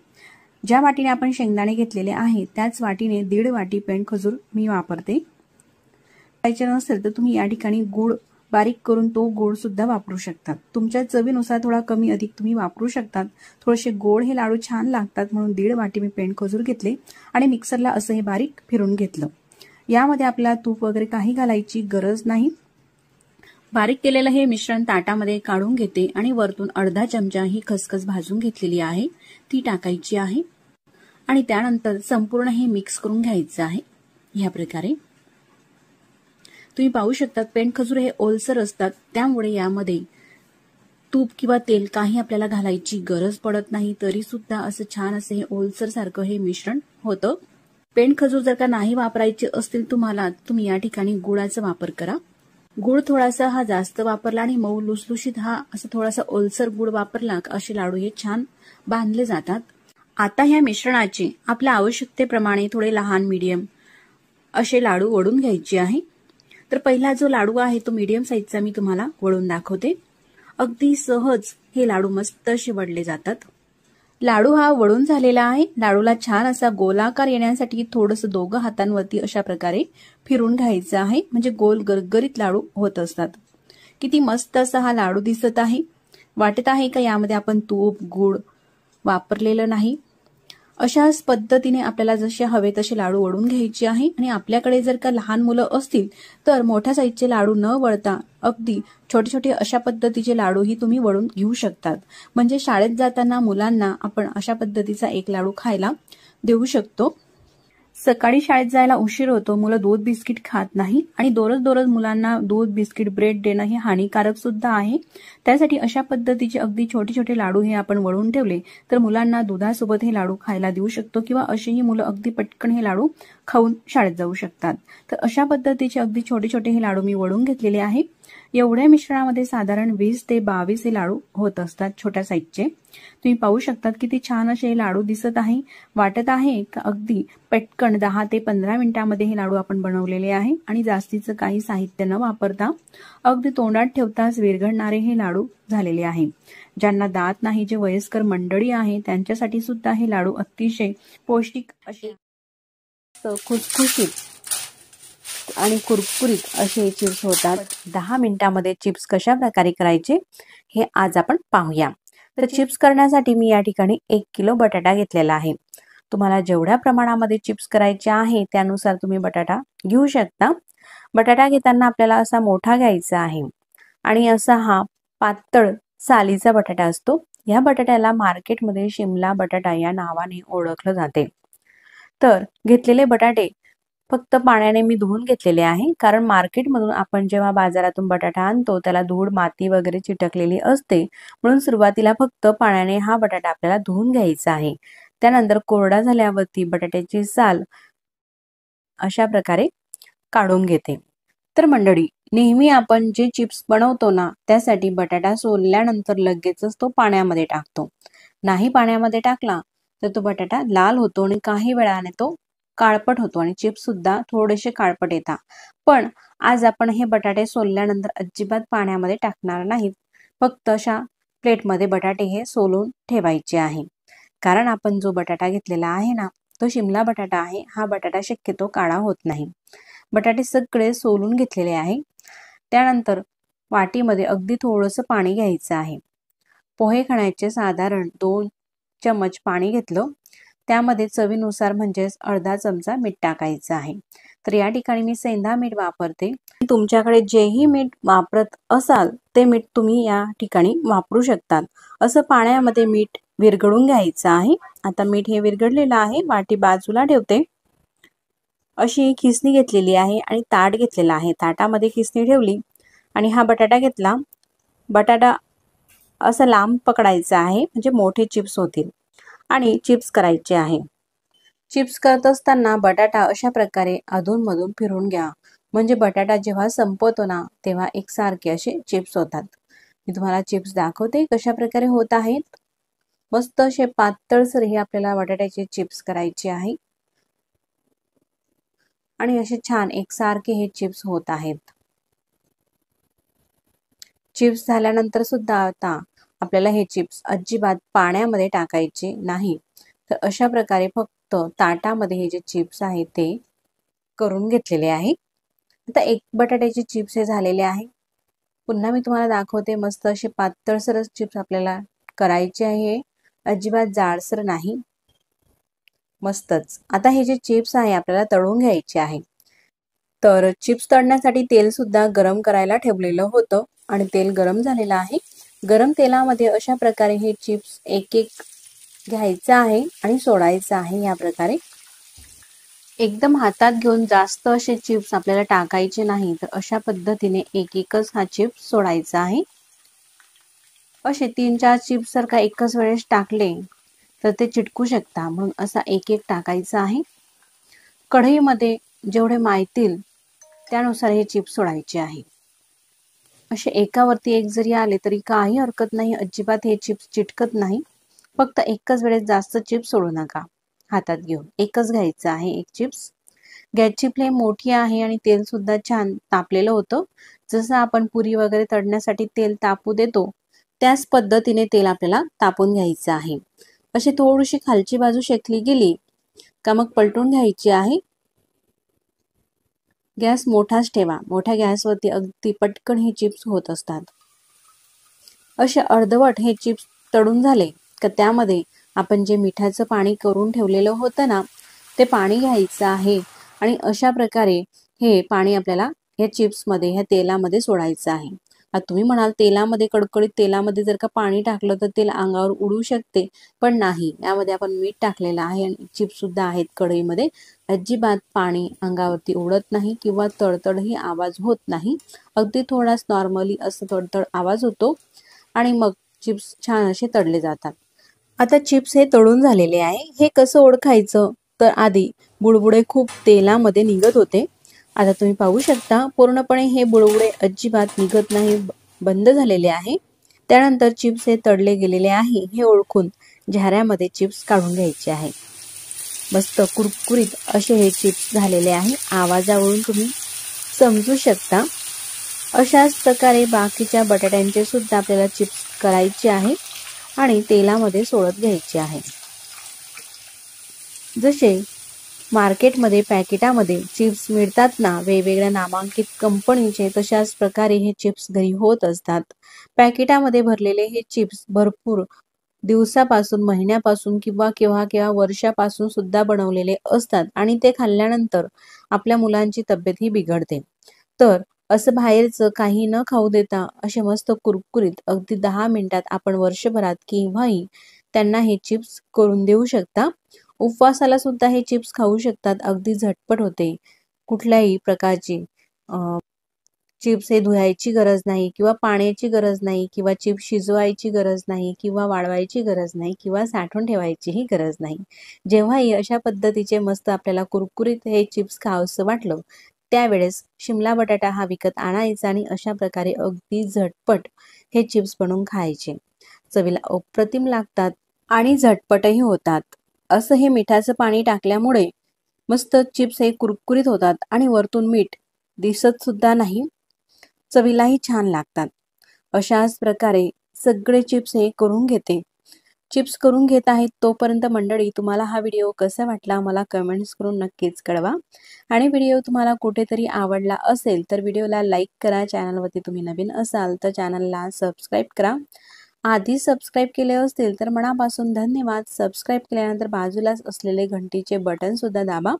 ज्या वाटीने आपण शेंगदाणे घेतलेले आहे त्याच वाटीने 1.5 वाटी पेंड खजूर मी वापरते. पाहिजे नसेल तर तुम्ही या ठिकाणी गूळ बारीक करून तो गोड सुद्धा वापरू शकतात. तुमच्या चवीनुसार थोडा कमी अधिक तुम्ही वापरू शकतात. थोडेसे गोड हे लाडू छान लागतात, म्हणून 1.5 वाटी मी पेंड खजूर घेतले आणि मिक्सरला असं हे बारीक फिरून घेतलं. यामध्ये आपल्याला तूप वगैरे काही घालायची गरज नाही. बारीक केलेलं हे मिश्रण ताटामध्ये काढून घेते आणि वरतून अर्धा चमचा ही खसखस भाजून घेतलेली आहे ती टाकायची आहे आणि त्यानंतर संपूर्ण हे मिक्स करून घ्यायचं आहे. या प्रकारे तुम्ही पाहू शकता पेंड खजूर हे ओलसर असतात, त्यामुळे यामध्ये तूप किंवा तेल काही आपल्याला घालायची गरज पडत नाही, तरी सुद्धा असं छान असे हे ओलसर सारखं हे मिश्रण होतं. पेंड खजूर जर का नाही वापरायचे असतील तुम्हाला, तुम्ही या ठिकाणी गुळाचा वापर करा. गुळ थोडासा हा जास्त वापरला आणि मऊ लुसलुशीत हा असं थोडासा ओलसर गुळ वापरला असे लाडू हे छान बांधले जातात. आता ह्या मिश्रणाचे आपल्या आवश्यकतेप्रमाणे थोडे लहान मीडियम असे लाडू वळून घ्यायचे आहे. तर पहिला जो लाडू आहे तो मीडियम साईजचा मी तुम्हाला वळून दाखवते. अगदी सहज हे लाडू मस्त असे वळले जातात. लाडू हा वळून झालेला आहे. लाडूला छान असा गोलाकार येण्यासाठी थोडंसं दोघं हातांवरती अशा प्रकारे फिरून घ्यायचं आहे, म्हणजे गोल गरगरीत लाडू होत असतात. किती मस्त असा हा लाडू दिसत आहे. वाटत आहे का यामध्ये आपण तूप गूळ वापरलेलं नाही. अशाच पद्धतीने आपल्याला जसे हवे तसे लाडू वळून घ्यायचे आहे. आणि आपल्याकडे जर का लहान मुलं असतील तर मोठ्या साईजचे लाडू न वळता अगदी छोटे छोटे अशा पद्धतीचे लाडूही तुम्ही वळून घेऊ शकतात. म्हणजे शाळेत जाताना मुलांना आपण अशा पद्धतीचा एक लाडू खायला देऊ शकतो. सकाळी शाळेत जायला उशीर होतो, मुलं दूध बिस्किट खात नाही आणि दररोज मुलांना दूध बिस्किट ब्रेड देणं हे हानिकारक सुद्धा आहे. त्यासाठी अशा पद्धतीचे अगदी छोटे छोटे लाडू हे आपण वळून ठेवले तर मुलांना दुधासोबत हे लाडू खायला देऊ शकतो, किंवा असेही मुलं अगदी पटकन हे लाडू खाऊन शाळेत जाऊ शकतात. तर अशा पद्धतीचे अगदी छोटे छोटे हे लाडू मी वळून घेतलेले आहे. एवढ्या मिश्रणामध्ये साधारण 20 ते 22 हे लाडू होत असतात छोट्या साईजचे. तुम्ही पाहू शकतात किती छान असे हे लाडू दिसत आहे. वाटत आहे का अगदी पटकन 10 ते 15 मिनिटांमध्ये हे लाडू आपण बनवलेले आहे आणि जास्तीचं काही साहित्य न वापरता अगदी तोंडात ठेवताच विरघळणारे हे लाडू झालेले आहे. ज्यांना दात नाही, जे वयस्कर मंडळी आहे त्यांच्यासाठी सुद्धा हे लाडू अतिशय पौष्टिक असे खुसखुशीत आणि कुरकुरीत असे चिप्स होतात. 10 मिनिटांमध्ये चिप्स कशा प्रकारे करायचे हे आज आपण पाहूया. तर चिप्स करण्यासाठी मी या ठिकाणी 1 किलो बटाटा घेतलेला आहे. तुम्हाला जेवढ्या प्रमाणामध्ये चिप्स करायचे आहे त्यानुसार तुम्ही बटाटा घेऊ शकता. बटाटा घेताना आपल्याला असा मोठा घ्यायचा आहे आणि असा हा पातळ सालीचा बटाटा असतो. या बटाट्याला मार्केटमध्ये शिमला बटाटा या नावाने ओळखलं जाते. तर घेतलेले बटाटे फक्त पाण्याने मी धुवून घेतलेले आहे, कारण मार्केटमधून आपण जेव्हा बाजारातून बटाटा आणतो त्याला धूळ माती वगैरे चिटकलेली असते, म्हणून सुरुवातीला फक्त पाण्याने हा बटाटा आपल्याला धुवून घ्यायचा आहे. त्यानंतर कोरडा झाल्यावरती बटाट्याची साल अशा प्रकारे काढून घेते. तर मंडळी, नेहमी आपण जे चिप्स बनवतो ना त्यासाठी बटाटा सोलल्यानंतर लगेचच तो पाण्यामध्ये टाकतो. नाही पाण्यामध्ये टाकला तर तो बटाटा लाल होतो आणि काही वेळाने तो काळपट होतो आणि चिप्स सुद्धा थोडेसे काळपट येतात. पण आज आपण हे बटाटे सोलल्यानंतर अजिबात पाण्यामध्ये टाकणार नाहीत. फक्त अशा प्लेटमध्ये बटाटे हे सोलून ठेवायचे आहे, कारण आपण जो बटाटा घेतलेला आहे ना तो शिमला बटाटा आहे. हा बटाटा शक्यतो काळा होत नाही. बटाटे सगळे सोलून घेतलेले आहे. त्यानंतर वाटीमध्ये अगदी थोडंसं पाणी घ्यायचं आहे. पोहे खाण्याचे साधारण 2 चमच पाणी घेतलं. त्यामध्ये चवीनुसार म्हणजेच अर्धा चमचा मीठ टाकायचं आहे. तर या ठिकाणी मी सेंधा मीठ वापरते. तुमच्याकडे जेही मीठ वापरत असाल ते मीठ तुम्ही या ठिकाणी वापरू शकतात. असं पाण्यामध्ये मीठ विरघळून घ्यायचं आहे. आता मीठ हे विरघळलेलं आहे. वाटी बाजूला ठेवते. अशी खिसणी घेतलेली आहे आणि ताट घेतलेला आहे. ताटामध्ये खिसणी ठेवली आणि हा बटाटा घेतला. बटाटा असं लांब पकडायचा आहे म्हणजे मोठे चिप्स होतील आणि चिप्स करायचे आहे. चिप्स करत असताना बटाटा अशा प्रकारे अधूनमधून फिरवून घ्या. म्हणजे बटाटा जेव्हा संपतो ना तेव्हा एकसारखे असे चिप्स होतात. मी तुम्हाला चिप्स दाखवते कशा प्रकारे होत आहेत. मस्त असे पातळसर हे आपल्याला बटाट्याचे चिप्स करायचे आहे आणि असे छान एकसारखे हे चिप्स होत आहेत. चिप्स झाल्यानंतर सुद्धा आता आपल्याला हे चिप्स अजिबात पाण्यामध्ये टाकायचे नाही. तर अशा प्रकारे फक्त ताटामध्ये हे जे चिप्स आहेत ते करून घेतलेले आहे. आता एक बटाट्याचे चिप्स हे झालेले आहे. पुन्हा मी तुम्हाला दाखवते. मस्त असे पातळसर चिप्स आपल्याला करायचे आहे. अजिबात जाडसर नाही. मस्तच. आता हे जे चिप्स आहे आपल्याला तळून घ्यायचे आहे. तर चिप्स तळण्यासाठी तेल सुद्धा गरम करायला ठेवलेलं होतं आणि तेल गरम झालेलं आहे. गरम तेलामध्ये अशा प्रकारे हे चिप्स एक एक घ्यायचं आहे आणि सोडायचं आहे. या प्रकारे एकदम हातात घेऊन जास्त असे चिप्स आपल्याला टाकायचे नाही. तर अशा पद्धतीने एक एकच हा चिप्स सोडायचा आहे. असे 3-4 चिप्स जर का एकच वेळेस टाकले तर ते चिटकू शकता, म्हणून असा एक एक टाकायचा आहे. कढईमध्ये जेवढे मायतील त्यानुसार हे चिप्स सोडायचे आहे. असे एकावरती एक जरी आले तरी काही हरकत नाही. अजिबात हे चिप्स चिटकत नाही. फक्त एकच वेळेस जास्त चिप्स सोडू नका. हातात घेऊन एकच घ्यायचं आहे एक चिप्स. गॅसची फ्लेम मोठी आहे आणि तेल सुद्धा छान तापलेलं होतं. जसं आपण पुरी वगैरे तळण्यासाठी तेल तापू देतो त्याच पद्धतीने तेल आपल्याला तापून घ्यायचं आहे. अशी थोडीशी खालची बाजू शेकली गेली का मग पलटून घ्यायची आहे. गॅस मोठाच ठेवा. मोठ्या गॅसवरती अगदी पटकन हे चिप्स होत असतात. असे अर्धवट हे चिप्स तळून झाले का त्यामध्ये आपण जे मिठाचं पाणी करून ठेवलेलं होतं ना ते पाणी घ्यायचं आहे आणि अशा प्रकारे हे पाणी आपल्याला या चिप्समध्ये ह्या तेलामध्ये सोडायचं आहे. आता तुम्ही म्हणाल तेलामध्ये कडकडीत तेलामध्ये जर का पाणी टाकलं तर तेल अंगावर उडू शकते, पण नाही. यामध्ये आपण मीठ टाकलेलं आहे आणि चिप्स सुद्धा आहेत कढईमध्ये. अजिबात पाणी अंगावरती उडत नाही किंवा तडतडही आवाज होत नाही. अगदी थोडाच नॉर्मली असं तडतड आवाज होतो आणि मग चिप्स छान असे तळले जातात. आता चिप्स हे तळून झालेले आहे. हे कसं ओळखायचं तर आधी बुडबुडे खूप तेलामध्ये निघत होते. आता तुम्ही पाहू शकता पूर्णपणे हे बुडबुडे अजिबात निघत नाही, बंद झालेले आहे. त्यानंतर चिप्स हे तळले गेलेले आहे हे ओळखून झाऱ्यामध्ये चिप्स काढून घ्यायचे आहे. मस्त कुरकुरीत असे हे चिप्स झालेले आहे. आवाजावरून तुम्ही समजू शकता. अशाच प्रकारे बाकीच्या बटाट्यांचे सुद्धा आपल्याला चिप्स करायचे आहे आणि तेलामध्ये सोडत घ्यायचे आहे. जसे मार्केटमध्ये पॅकेटामध्ये चिप्स मिळतात ना वेगवेगळ्या नामांकित कंपनीचे, तशाच प्रकारे हे चिप्स घरी होत असतात. पॅकेटामध्ये भरलेले हे चिप्स भरपूर दिवसापासून, महिन्यापासून किंवा केव्हा वर्षापासून सुद्धा बनवलेले असतात आणि ते खाल्ल्यानंतर आपल्या मुलांची तब्येतही बिघडते. तर असं बाहेरचं काही न खाऊ देता असे मस्त कुरकुरीत अगदी 10 मिनिटात आपण वर्षभरात केव्हाही त्यांना हे चिप्स करून देऊ शकता. उपवासाला सुद्धा हे चिप्स खाऊ शकतात. अगदी झटपट होते. कुठल्याही प्रकारची चिप्स हे धुवायची गरज नाही किंवा पाण्याची गरज नाही किंवा चिप्स शिजवायची गरज नाही किंवा वाळवायची गरज नाही किंवा साठवून ठेवायचीही गरज नाही. जेव्हाही अशा पद्धतीचे मस्त आपल्याला कुरकुरीत हे चिप्स खावंसं वाटलं त्यावेळेस शिमला बटाटा हा विकत आणायचा आणि अशा प्रकारे अगदी झटपट हे चिप्स बनवून खायचे. चवीला अप्रतिम लागतात आणि झटपटही होतात. असं हे मिठाचं पाणी टाकल्यामुळे मस्त चिप्स हे कुरकुरीत होतात आणि वरतून मीठ दिसत सुद्धा नाही. चवीलाही छान लागतात. अशाच प्रकारे सगळे चिप्स हे करून घेते. चिप्स करून घेत आहेत तोपर्यंत मंडळी तुम्हाला हा व्हिडिओ कसा वाटला मला कमेंट्स करून नक्कीच कळवा आणि व्हिडिओ तुम्हाला कुठेतरी आवडला असेल तर व्हिडिओला लाईक करा। चॅनलवरती तुम्ही नवीन असाल तर चॅनलला सबस्क्राईब करा। आधी सबस्क्राईब केले असतील तर मनापासून धन्यवाद। सबस्क्राईब केल्यानंतर बाजूलाच असलेले घंटीचे बटन सुद्धा दाबा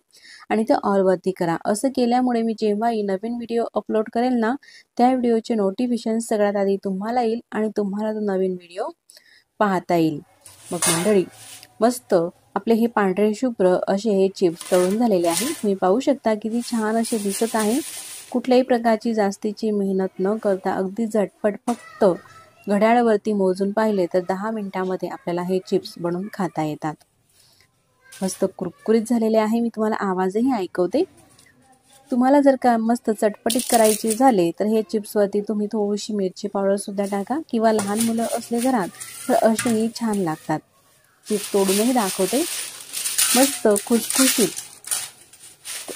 आणि ते ऑल वरती करा। असं केल्यामुळे मी जेव्हाही नवीन व्हिडिओ अपलोड करेल ना त्या व्हिडिओचे नोटिफिकेशन सगळ्यात आधी तुम्हाला येईल आणि तुम्हाला तो नवीन व्हिडिओ पाहता येईल। मग मंडळी मस्त आपले हे पांढरे शुभ्र असे हे चिप्स तळून झालेले आहे। तुम्ही पाहू शकता किती छान असे दिसत आहे। कुठल्याही प्रकारची जास्तीची मेहनत न करता अगदी झटपट फक्त घड्याळावरती मोजून पाहिले तर 10 मिनिटांमध्ये आपल्याला हे चिप्स बनवून खाता येतात। मस्त कुरकुरीत झालेले आहे। मी तुम्हाला आवाजही ऐकवते। तुम्हाला जर का मस्त चटपटीत करायचे झाले तर हे चिप्सवरती तुम्ही थोडीशी मिरची पावडर सुद्धा टाका किंवा लहान मुलं असले घरात तर असेही छान लागतात। चिप्स तोडूनही दाखवते। मस्त खुसखुशीत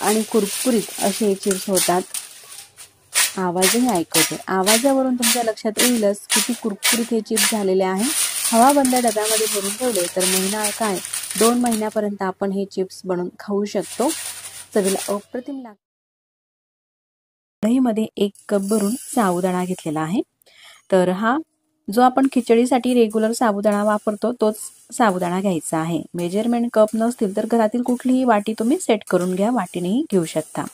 आणि कुरकुरीत असे हे चिप्स होतात। आवाजही ऐकवते। आवाजावरून तुमच्या लक्षात येईलच किती कुरकुरीत हे चिप्स झालेले आहे। हवाबंद डब्यामध्ये भरून ठेवले तर महिना काय 2 महिन्यापर्यंत आपण हे चिप्स बनवून खाऊ शकतो। चवीला अप्रतिम लागते। कढईमध्ये 1 कप भरून साबुदाणा घेतलेला आहे। तर हा जो आपण खिचडीसाठी रेग्युलर साबुदाणा वापरतो तोच साबुदाणा घ्यायचा आहे। मेजरमेंट कप नसतील तर घरातील कुठलीही वाटी तुम्ही सेट करून घ्या, वाटीनेही घेऊ शकता।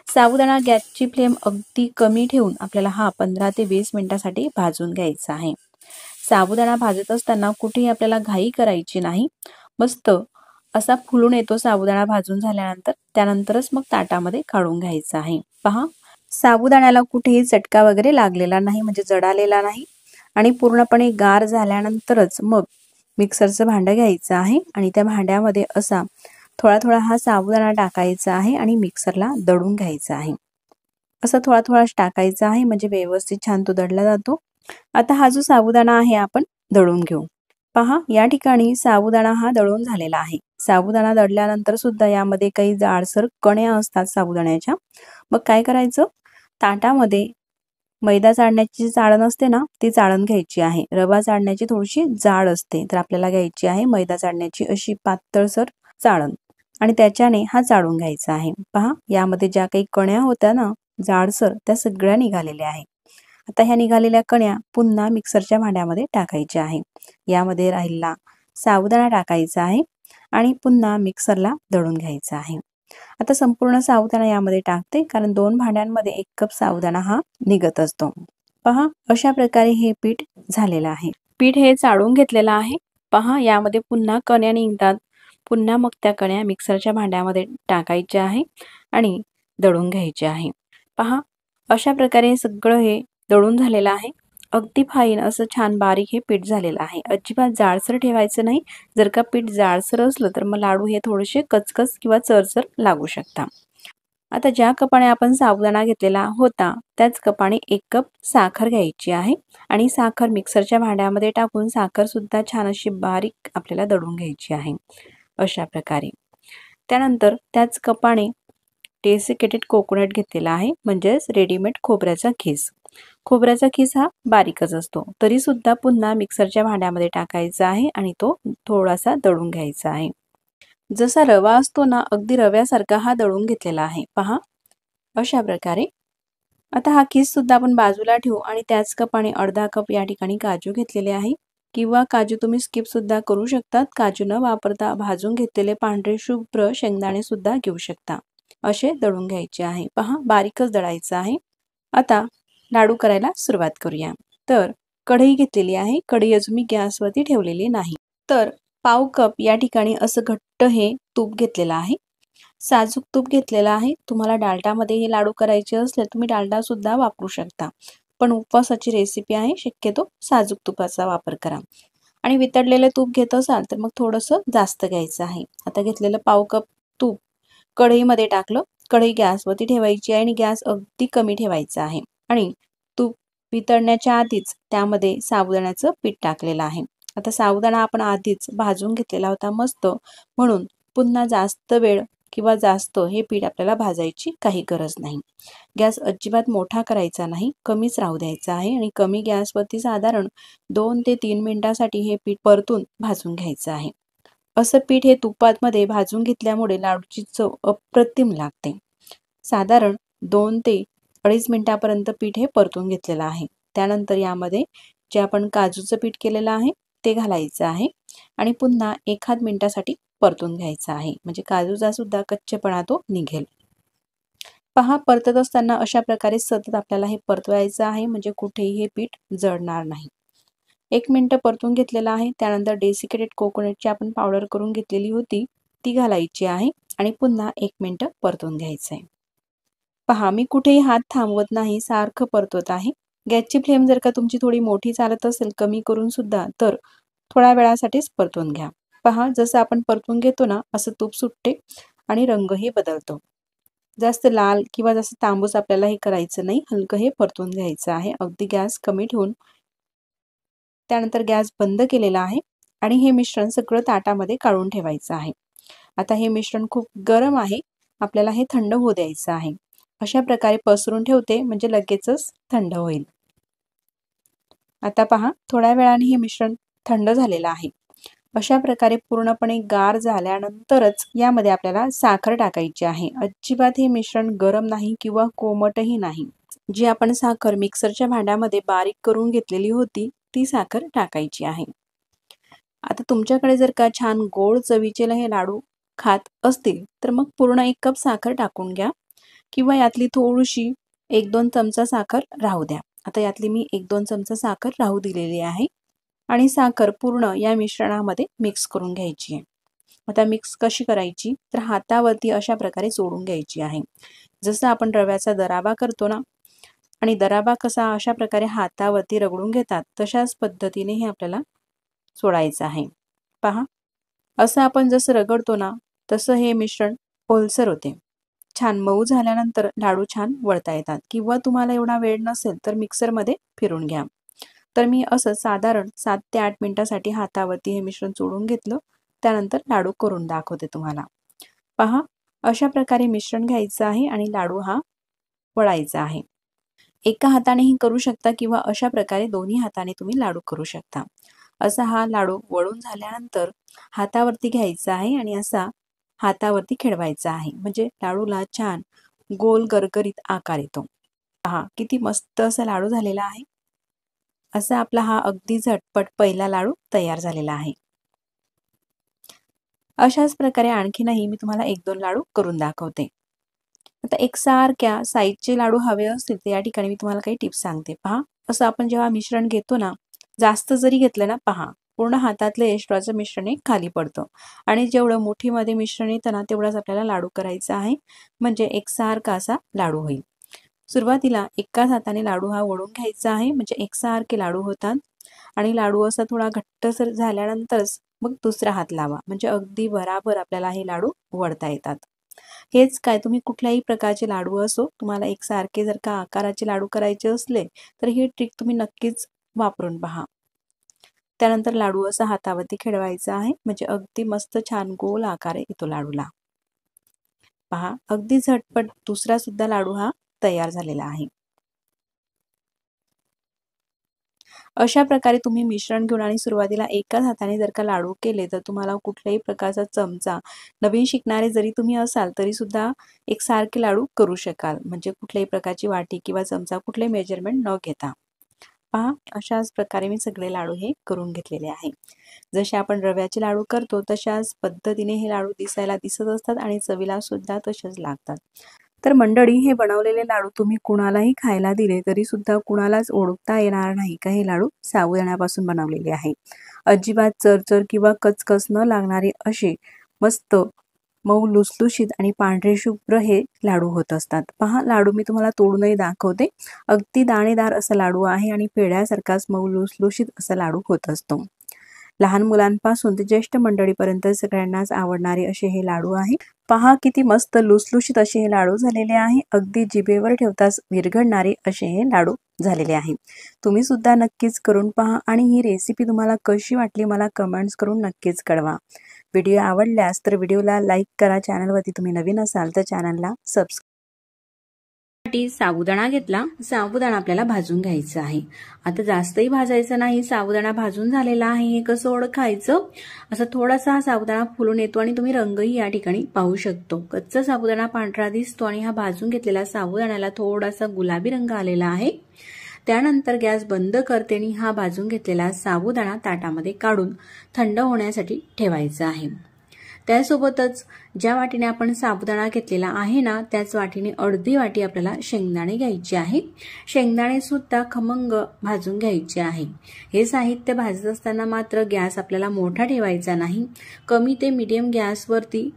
साबुदाणा गॅसची फ्लेम अगदी कमी ठेवून आपल्याला हा 15 ते 20 मिनिटांसाठी भाजून घ्यायचा आहे। साबुदाणा भाजत असताना कुठेही आपल्याला घाई करायची नाही। मस्त असा फुलून येतो साबुदाणा भाजून झाल्यानंतर, त्यानंतरच मग ताटामध्ये काढून घ्यायचा आहे। पहा साबुदाण्याला कुठेही चटका वगैरे लागलेला नाही, म्हणजे जळालेला नाही आणि पूर्णपणे गार झाल्यानंतरच मग मिक्सरचं भांडं घ्यायचं आहे आणि त्या भांड्यामध्ये असा थोडा थोडा हा साबुदाणा टाकायचा आहे आणि मिक्सरला दळून घ्यायचा आहे। असं थोडा थोडा टाकायचा आहे म्हणजे व्यवस्थित छान तो दळला जातो। आता हा जो साबुदाणा आहे आपण दळून घेऊ। पहा या ठिकाणी साबुदाणा हा दळून झालेला आहे। साबुदाणा दळल्यानंतर सुद्धा यामध्ये काही जाडसर कण्या असतात साबुदाण्याच्या। मग काय करायचं, ताटामध्ये मैदा चाळण्याची चाळण असते ना ती चाळण घ्यायची आहे। रवा चाळण्याची थोडीशी जाड असते तर आपल्याला घ्यायची आहे मैदा चाळण्याची अशी पातळसर चाळण आणि त्याच्याने हा चाळून घ्यायचा आहे। पहा यामध्ये ज्या काही कण्या होत्या ना जाडसर त्या सगळ्या निघालेल्या आहे। आता ह्या निघालेल्या कण्या पुन्हा मिक्सरच्या भांड्यामध्ये टाकायच्या आहे। यामध्ये राहिलेला साबुदाणा टाकायचा आहे आणि पुन्हा मिक्सरला दळून घ्यायचा आहे। आता संपूर्ण साबुदाणा यामध्ये टाकते कारण 2 भांड्यांमध्ये 1 कप साबुदाणा हा निघत असतो। पहा अशा प्रकारे हे पीठ झालेलं आहे। पीठ हे चाळून घेतलेलं आहे। पहा यामध्ये पुन्हा कण्या निघतात। पुन्हा मग त्या कण्या मिक्सरच्या भांड्यामध्ये टाकायच्या आहे आणि दळून घ्यायचे आहे। पहा अशा प्रकारे सगळं हे दळून झालेलं आहे। अगदी फाईन असं छान बारीक हे पीठ झालेलं आहे। अजिबात जाडसर ठेवायचं नाही। जर का पीठ जाडसर असलं तर मग लाडू हे थोडेसे कचकच किंवा चरचर लागू शकतात। आता ज्या कपाने आपण साबुदाणा घेतलेला होता त्याच कपाने 1 कप साखर घ्यायची आहे आणि साखर मिक्सरच्या भांड्यामध्ये टाकून साखर सुद्धा छान अशी बारीक आपल्याला दळून घ्यायची आहे अशा प्रकारे। त्यानंतर त्याच कपाने डेसिकेटेड कोकोनट घेतलेला आहे, म्हणजेच रेडीमेड खोबऱ्याचा खीस। खोबऱ्याचा खीस हा बारीकच असतो तरी सुद्धा पुन्हा मिक्सरच्या भांड्यामध्ये टाकायचा आहे आणि तो थोडासा दळून घ्यायचा आहे। जसा रवा असतो ना अगदी रव्यासारखा हा दळून घेतलेला आहे। पहा अशा प्रकारे। आता हा खीस सुद्धा आपण बाजूला ठेवू आणि त्याच कपाने अर्धा कप या ठिकाणी काजू घेतलेले आहे किंवा काजू तुम्ही स्किप सुद्धा करू शकतात। काजू न वापरता भाजून घेतलेले पांढरे शुभ्र शेंगदाणे सुद्धा घेऊ शकता। असे दळून घ्यायचे आहे। पहा बारीकच दळायचं आहे। आता लाडू करायला सुरुवात करूया। तर कढई घेतलेली आहे। कढई अजून मी गॅसवरती ठेवलेली नाही। तर पाव कप या ठिकाणी असं घट्ट हे तूप घेतलेलं आहे। साजूक तूप घेतलेला आहे। तुम्हाला डालडामध्ये हे लाडू करायचे असले तुम्ही डालडा सुद्धा वापरू शकता, पण उपवासाची रेसिपी आहे शक्यतो साजूक तुपाचा वापर करा। आणि वितळलेले तूप घेत असाल तर मग थोडंसं जास्त घ्यायचं आहे। आता घेतलेलं पाव कप तूप कढईमध्ये टाकलं। कढई गॅसवरती ठेवायची आहे आणि गॅस अगदी कमी ठेवायचा आहे आणि तूप वितळण्याच्या आधीच त्यामध्ये साबुदाण्याचं पीठ टाकलेलं आहे। आता साबुदाणा आपण आधीच भाजून घेतलेला होता मस्त, म्हणून पुन्हा जास्त वेळ किंवा जास्त हे पीठ आपल्याला भाजायची काही गरज नाही. गॅस अजिबात मोठा करायचा नाही, कमीच राहू द्यायचा आहे आणि कमी गॅसवरती साधारण 2 ते 3 मिनिटासाठी हे पीठ परतून भाजून घ्यायचं आहे. असं पीठ हे तुपामध्ये भाजून घेतल्यामुळे लाडूची चव अप्रतिम लागते. साधारण 2 ते 2.5 मिनिटापर्यंत पीठ हे परतून घेतलेलं आहे. त्यानंतर यामध्ये जे आपण काजूचं पीठ केलेलं आहे ते घालायचं आहे आणि पुन्हा 1 मिनिटासाठी परतून घ्यायचं आहे, म्हणजे काजूचा सुद्धा कच्चेपणा तो निघेल. पहा, परतत असताना अशा प्रकारे सतत आपल्याला हे परतवायचं आहे, म्हणजे कुठेही हे पीठ जळणार नाही. 1 मिनिट परतून घेतलेलं आहे. त्यानंतर डेसिकेटेड कोकोनटची आपण पावडर करून घेतलेली होती ती घालायची आहे आणि पुन्हा 1 मिनिट परतून घ्यायचं आहे. पहा, मी कुठेही हात थांबवत नाही, सारखं परतवत आहे. गॅसची फ्लेम जर का तुमची थोडी मोठी चालत असेल, कमी करून सुद्धा, तर थोड्या वेळासाठीच परतवून घ्या. पहा, जसं आपण परतून घेतो ना, असं तूप सुटते आणि रंगही बदलतो. जास्त लाल किंवा जास्त तांबूस आपल्याला हे करायचं नाही, हलकं हे परतून घ्यायचं आहे. अगदी गॅस कमी ठेवून त्यानंतर गॅस बंद केलेला आहे आणि हे मिश्रण सगळं ताटामध्ये काढून ठेवायचं आहे. आता हे मिश्रण खूप गरम आहे, आपल्याला हे थंड होऊ द्यायचं आहे. अशा प्रकारे पसरून ठेवते, म्हणजे लगेचच थंड होईल. आता पहा, थोड्या वेळाने हे मिश्रण थंड झालेलं आहे. अशा प्रकारे पूर्णपणे गार झाल्यानंतरच यामध्ये आपल्याला साखर टाकायची आहे. अजिबात हे मिश्रण गरम नाही किंवा कोमटही नाही. जी आपण साखर मिक्सरच्या भांड्यामध्ये बारीक करून घेतलेली होती ती साखर टाकायची आहे. आता तुमच्याकडे जर का छान गोड चवीचे हे लाडू खात असतील तर मग पूर्ण 1 कप साखर टाकून घ्या किंवा यातली थोडीशी 1-2 चमचा साखर राहू द्या. आता यातली मी 1-2 चमचा साखर राहू दिलेली आहे आणि साखर पूर्ण या मिश्रणामध्ये मिक्स करून घ्यायची आहे. आता मिक्स कशी करायची, तर हातावरती अशा प्रकारे सोडून घ्यायची आहे. जसं आपण रव्याचा दराबा करतो ना, आणि दराबा कसा अशा प्रकारे हातावरती रगडून घेतात, तशाच पद्धतीने हे आपल्याला सोडायचं आहे. पहा, असं आपण जसं रगडतो ना, तसं हे मिश्रण ओलसर होते. छान मऊ झाल्यानंतर लाडू छान वळता येतात किंवा तुम्हाला एवढा वेळ नसेल तर मिक्सरमध्ये फिरून घ्या. तर मी असं साधारण 7 ते 8 मिनिटासाठी हातावरती हे मिश्रण चोळून घेतलं. त्यानंतर लाडू करून दाखवते तुम्हाला. पहा, अशा प्रकारे मिश्रण घ्यायचं आहे आणि लाडू हा वळायचा आहे. एका हातानेही करू शकता किंवा अशा प्रकारे दोन्ही हाताने तुम्ही लाडू करू शकता. असा हा लाडू वळून झाल्यानंतर हातावरती घ्यायचा आहे आणि असा हातावरती खेळवायचा आहे, म्हणजे लाडूला छान गोल गरगरीत आकार येतो. पहा, किती मस्त असा लाडू झालेला आहे. असा आपला हा अगदी झटपट पहिला लाडू तयार झालेला आहे. अशाच प्रकारे आणखीनही मी तुम्हाला 1-2 लाडू करून दाखवते. आता एकसारख्या साईजचे लाडू हवे असतील तर या ठिकाणी मी तुम्हाला काही टिप्स सांगते. पहा, असं आपण जेव्हा मिश्रण घेतो ना, जास्त जरी घेतलं ना, पहा पूर्ण हातातलं एक्स्ट्राचं मिश्रण हे खाली पडतं आणि जेवढं मुठीमध्ये मिश्रण येतं ना, तेवढाच आपल्याला लाडू करायचा आहे, म्हणजे एकसारखा असा लाडू होईल. सुरुवातीला एकाच हाताने लाडू हा वळून घ्यायचा आहे, म्हणजे एकसारखे लाडू होतात आणि लाडू असा थोडा घट्टसर झाल्यानंतरच मग दुसरा हात लावा, म्हणजे अगदी बराबर आपल्याला हे लाडू वळता येतात. हेच काय, तुम्ही कुठल्याही प्रकारचे लाडू असो, तुम्हाला एकसारखे जर का आकाराचे लाडू करायचे असले तर ही ट्रिक तुम्ही नक्कीच वापरून पहा. त्यानंतर लाडू असा हातावरती खेळवायचा आहे, म्हणजे अगदी मस्त छान गोल आकार येतो लाडूला. पहा, अगदी झटपट दुसरा सुद्धा लाडू हा तयार झालेला आहे. अशा प्रकारे तुम्ही मिश्रण घेऊन आणि सुरुवातीला एकाच हाताने जर का लाडू केले तर तुम्हाला कुठल्याही प्रकारचा चमचा, नवीन शिकणारे जरी तुम्ही असाल तरी सुद्धा एकसारखे लाडू करू शकाल, म्हणजे कुठल्याही प्रकारची वाटी किंवा चमचा कुठले मेजरमेंट न घेता. पहा, अशाच प्रकारे मी सगळे लाडू हे करून घेतलेले आहे. जसे आपण रव्याचे लाडू करतो तशाच पद्धतीने हे लाडू दिसायला दिसत असतात आणि चवीला सुद्धा तसेच लागतात. तर मंडळी, हे बनवलेले लाडू तुम्ही कुणालाही खायला दिले तरी सुद्धा कुणालाच ओळखता येणार नाही का हे लाडू साबुदाण्यापासून बनवलेले आहे. अजिबात चरचर किंवा कचकच न लागणारे असे मस्त मऊ लुसलुशीत आणि पांढरे शुभ्र हे लाडू होत असतात. पहा, लाडू मी तुम्हाला तोडूनही दाखवते. अगदी दाणेदार असा लाडू आहे आणि पेढ्यासारखाच मऊ लुसलुशीत असा लाडू होत असतो. लहान मुलांपासून ते ज्येष्ठ मंडळीपर्यंत सगळ्यांनाच आवडणारे असे हे लाडू आहे. पहा किती मस्त लुसलुशीत असे हे लाडू झालेले आहे। अगदी जिभेवर ठेवताच विरघळणारे असे हे लाडू झालेले आहे। तुम्ही सुद्धा नक्कीच करून पहा आणि ही रेसिपी तुम्हाला कशी वाटली मला कमेंट्स करून नक्कीच कळवा। व्हिडिओ आवडल्यास तर व्हिडिओला लाईक करा। चॅनलवरती तुम्ही नवीन असाल तर चॅनलला सबस्क्राइब। साबुदाणा घेतला। साबुदाणा आपल्याला भाजून घ्यायचा आहे। आता जास्तही भाजायचं नाही, साबुदाणा भाजून झालेला आहे हे कसं ओळखायचं, असं थोडासा साबुदाणा फुलून येतो आणि तुम्ही रंगही या ठिकाणी पाहू शकतो। कच्चा साबुदाणा पांढरा दिसतो आणि हा भाजून घेतलेला साबुदाण्याला थोडासा गुलाबी रंग आलेला आहे। त्यानंतर गॅस बंद करते आणि हा भाजून घेतलेला साबुदाणा ताटामध्ये काढून थंड होण्यासाठी ठेवायचा आहे। त्यासोबतच ज्या वाटीने आपण साबुदाणा घेतलेला आहे ना त्याच वाटीने अर्धी वाटी आपल्याला शेंगदाणे घ्यायचे आहे। शेंगदाणे सुद्धा खमंग भाजून घ्यायचे आहे। हे साहित्य भाजत असताना मात्र गॅस आपल्याला मोठा ठेवायचा नाही, कमी ते मीडियम गॅसवरती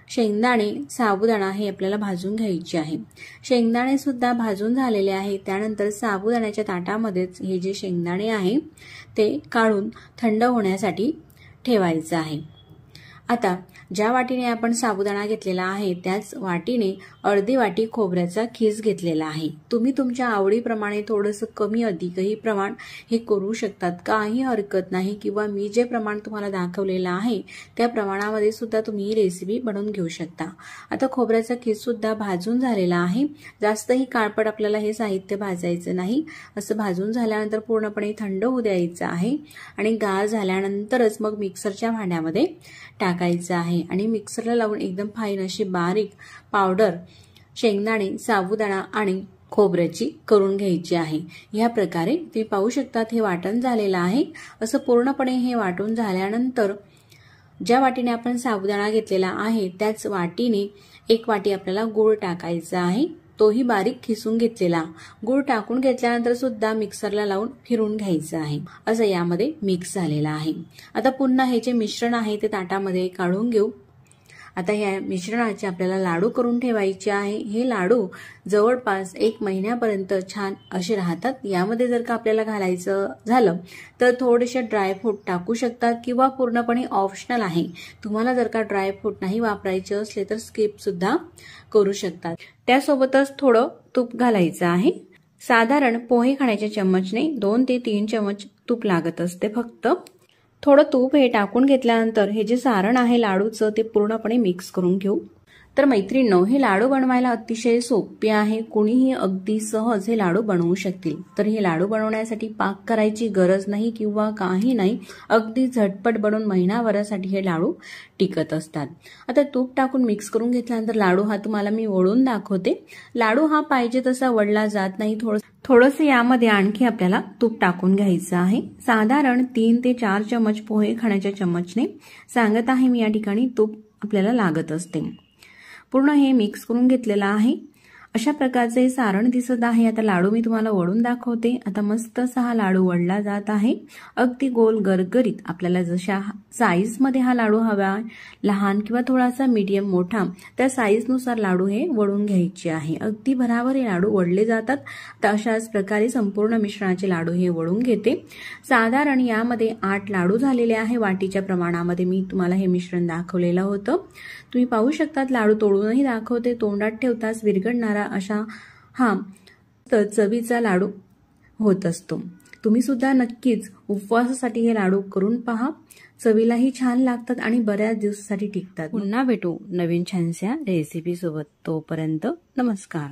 शेंगदाणे साबुदाणा हे आपल्याला भाजून घ्यायचे आहे। शेंगदाणे सुद्धा भाजून झालेले आहे। त्यानंतर साबुदाण्याच्या ताटामध्येच हे जे शेंगदाणे आहे ते काढून थंड होण्यासाठी ठेवायचं आहे। आता ज्या वाटीने आपण साबुदाणा घेतलेला आहे त्याच वाटीने अर्धी वाटी खोबऱ्याचा खीस घेतलेला आहे। तुम्ही तुमच्या आवडीप्रमाणे थोडंसं कमी अधिकही प्रमाण हे करू शकतात, काही हरकत नाही, किंवा मी जे प्रमाण तुम्हाला दाखवलेलं आहे त्या प्रमाणामध्ये सुद्धा तुम्ही ही रेसिपी बनवून घेऊ शकता। आता खोबऱ्याचा खीस सुद्धा भाजून झालेला आहे। जास्तही काळपट आपल्याला हे साहित्य भाजायचं नाही, असं भाजून झाल्यानंतर पूर्णपणे थंड होऊ द्यायचं आहे आणि गार झाल्यानंतरच मग मिक्सरच्या भांड्यामध्ये टाकायचं आहे आणि मिक्सरला लावून एकदम फाईन अशी बारीक पावडर शेंगदाणे साबुदाणा आणि खोबऱ्याची करून घ्यायची आहे। या प्रकारे तुम्ही पाहू शकता हे वाटण झालेलं आहे। असं पूर्णपणे हे वाटून झाल्यानंतर ज्या वाटीने आपण साबुदाणा घेतलेला आहे त्याच वाटीने एक वाटी आपल्याला गूळ टाकायचा आहे, तोही बारीक खिसून घेतलेला। गूळ टाकून घेतल्यानंतर सुद्धा मिक्सरला लावून फिरून घ्यायचं आहे। असं यामध्ये मिक्स झालेलं आहे। आता पुन्हा हे जे मिश्रण आहे ते ताटामध्ये काढून घेऊ। आता या मिश्रणाचे आपल्याला लाडू करून ठेवायचे आहे। हे लाडू जवळपास 1 महिन्यापर्यंत छान असे राहतात। यामध्ये जर का आपल्याला घालायचं झालं तर थोडेसे ड्रायफ्रूट टाकू शकतात किंवा पूर्णपणे ऑप्शनल आहे। तुम्हाला जर का ड्रायफ्रूट नाही वापरायचे असले तर स्किप सुद्धा करू शकतात। त्यासोबतच थोडं तूप घालायचं आहे। साधारण पोहे खाण्याच्या चम्मचने 2 ते 3 चम्मच तूप लागत असते फक्त। थोडं तूप हे टाकून घेतल्यानंतर हे जे सारण आहे लाडूचं ते पूर्णपणे मिक्स करून घेऊ। तर मैत्रिणींनो, हे लाडू बनवायला अतिशय सोपे आहे, कोणीही अगदी सहज हे लाडू बनवू शकतील। तर हे लाडू बनवण्यासाठी पाक करायची गरज नाही किंवा काही नाही, अगदी झटपट बनवून महिनाभरासाठी हे लाडू टिकत असतात। आता तूप टाकून मिक्स करून घेतल्यानंतर लाडू हा तुम्हाला मी वळून दाखवते। लाडू हा पाहिजे तसा वळला जात नाही, थोडंसं यामध्ये आणखी आपल्याला तूप टाकून घ्यायचं आहे। साधारण 3 ते 4 चम्मच पोहे खाण्याच्या चम्मचने सांगत आहे मी, या ठिकाणी तूप आपल्याला लागत असते। पूर्ण हे मिक्स करून घेतलेलं आहे। अशा प्रकारचे सारण दिसत आहे। आता लाडू मी तुम्हाला वळून दाखवते। आता मस्त असा हा लाडू वळला जात आहे, अगदी गोल गरगरीत। आपल्याला जशा साईज मध्ये हा लाडू हवा, लहान किंवा थोडासा मीडियम मोठा, त्या साईज नुसार लाडू हे वळून घ्यायचे आहे। अगदी भराभर हे लाडू वळले जातात। तर अशाच प्रकारे संपूर्ण मिश्रणाचे लाडू हे वळून घेते। साधारण यामध्ये 8 लाडू झालेले आहे। वाटीच्या प्रमाणामध्ये मी तुम्हाला हे मिश्रण दाखवलेलं होतं। तुम्ही पाहू शकता लाडू तोडूनही दाखवते, तोंडात ठेवताच विरघळणारा अशा हा चवीचा लाडू होत असतो। तुम्ही सुद्धा नक्कीच उपवासासाठी हे लाडू करून पहा, चवीलाही छान लागतात आणि बऱ्याच दिवसासाठी टिकतात। पुन्हा भेटू नवीन छानशा रेसिपी सोबत, तोपर्यंत नमस्कार।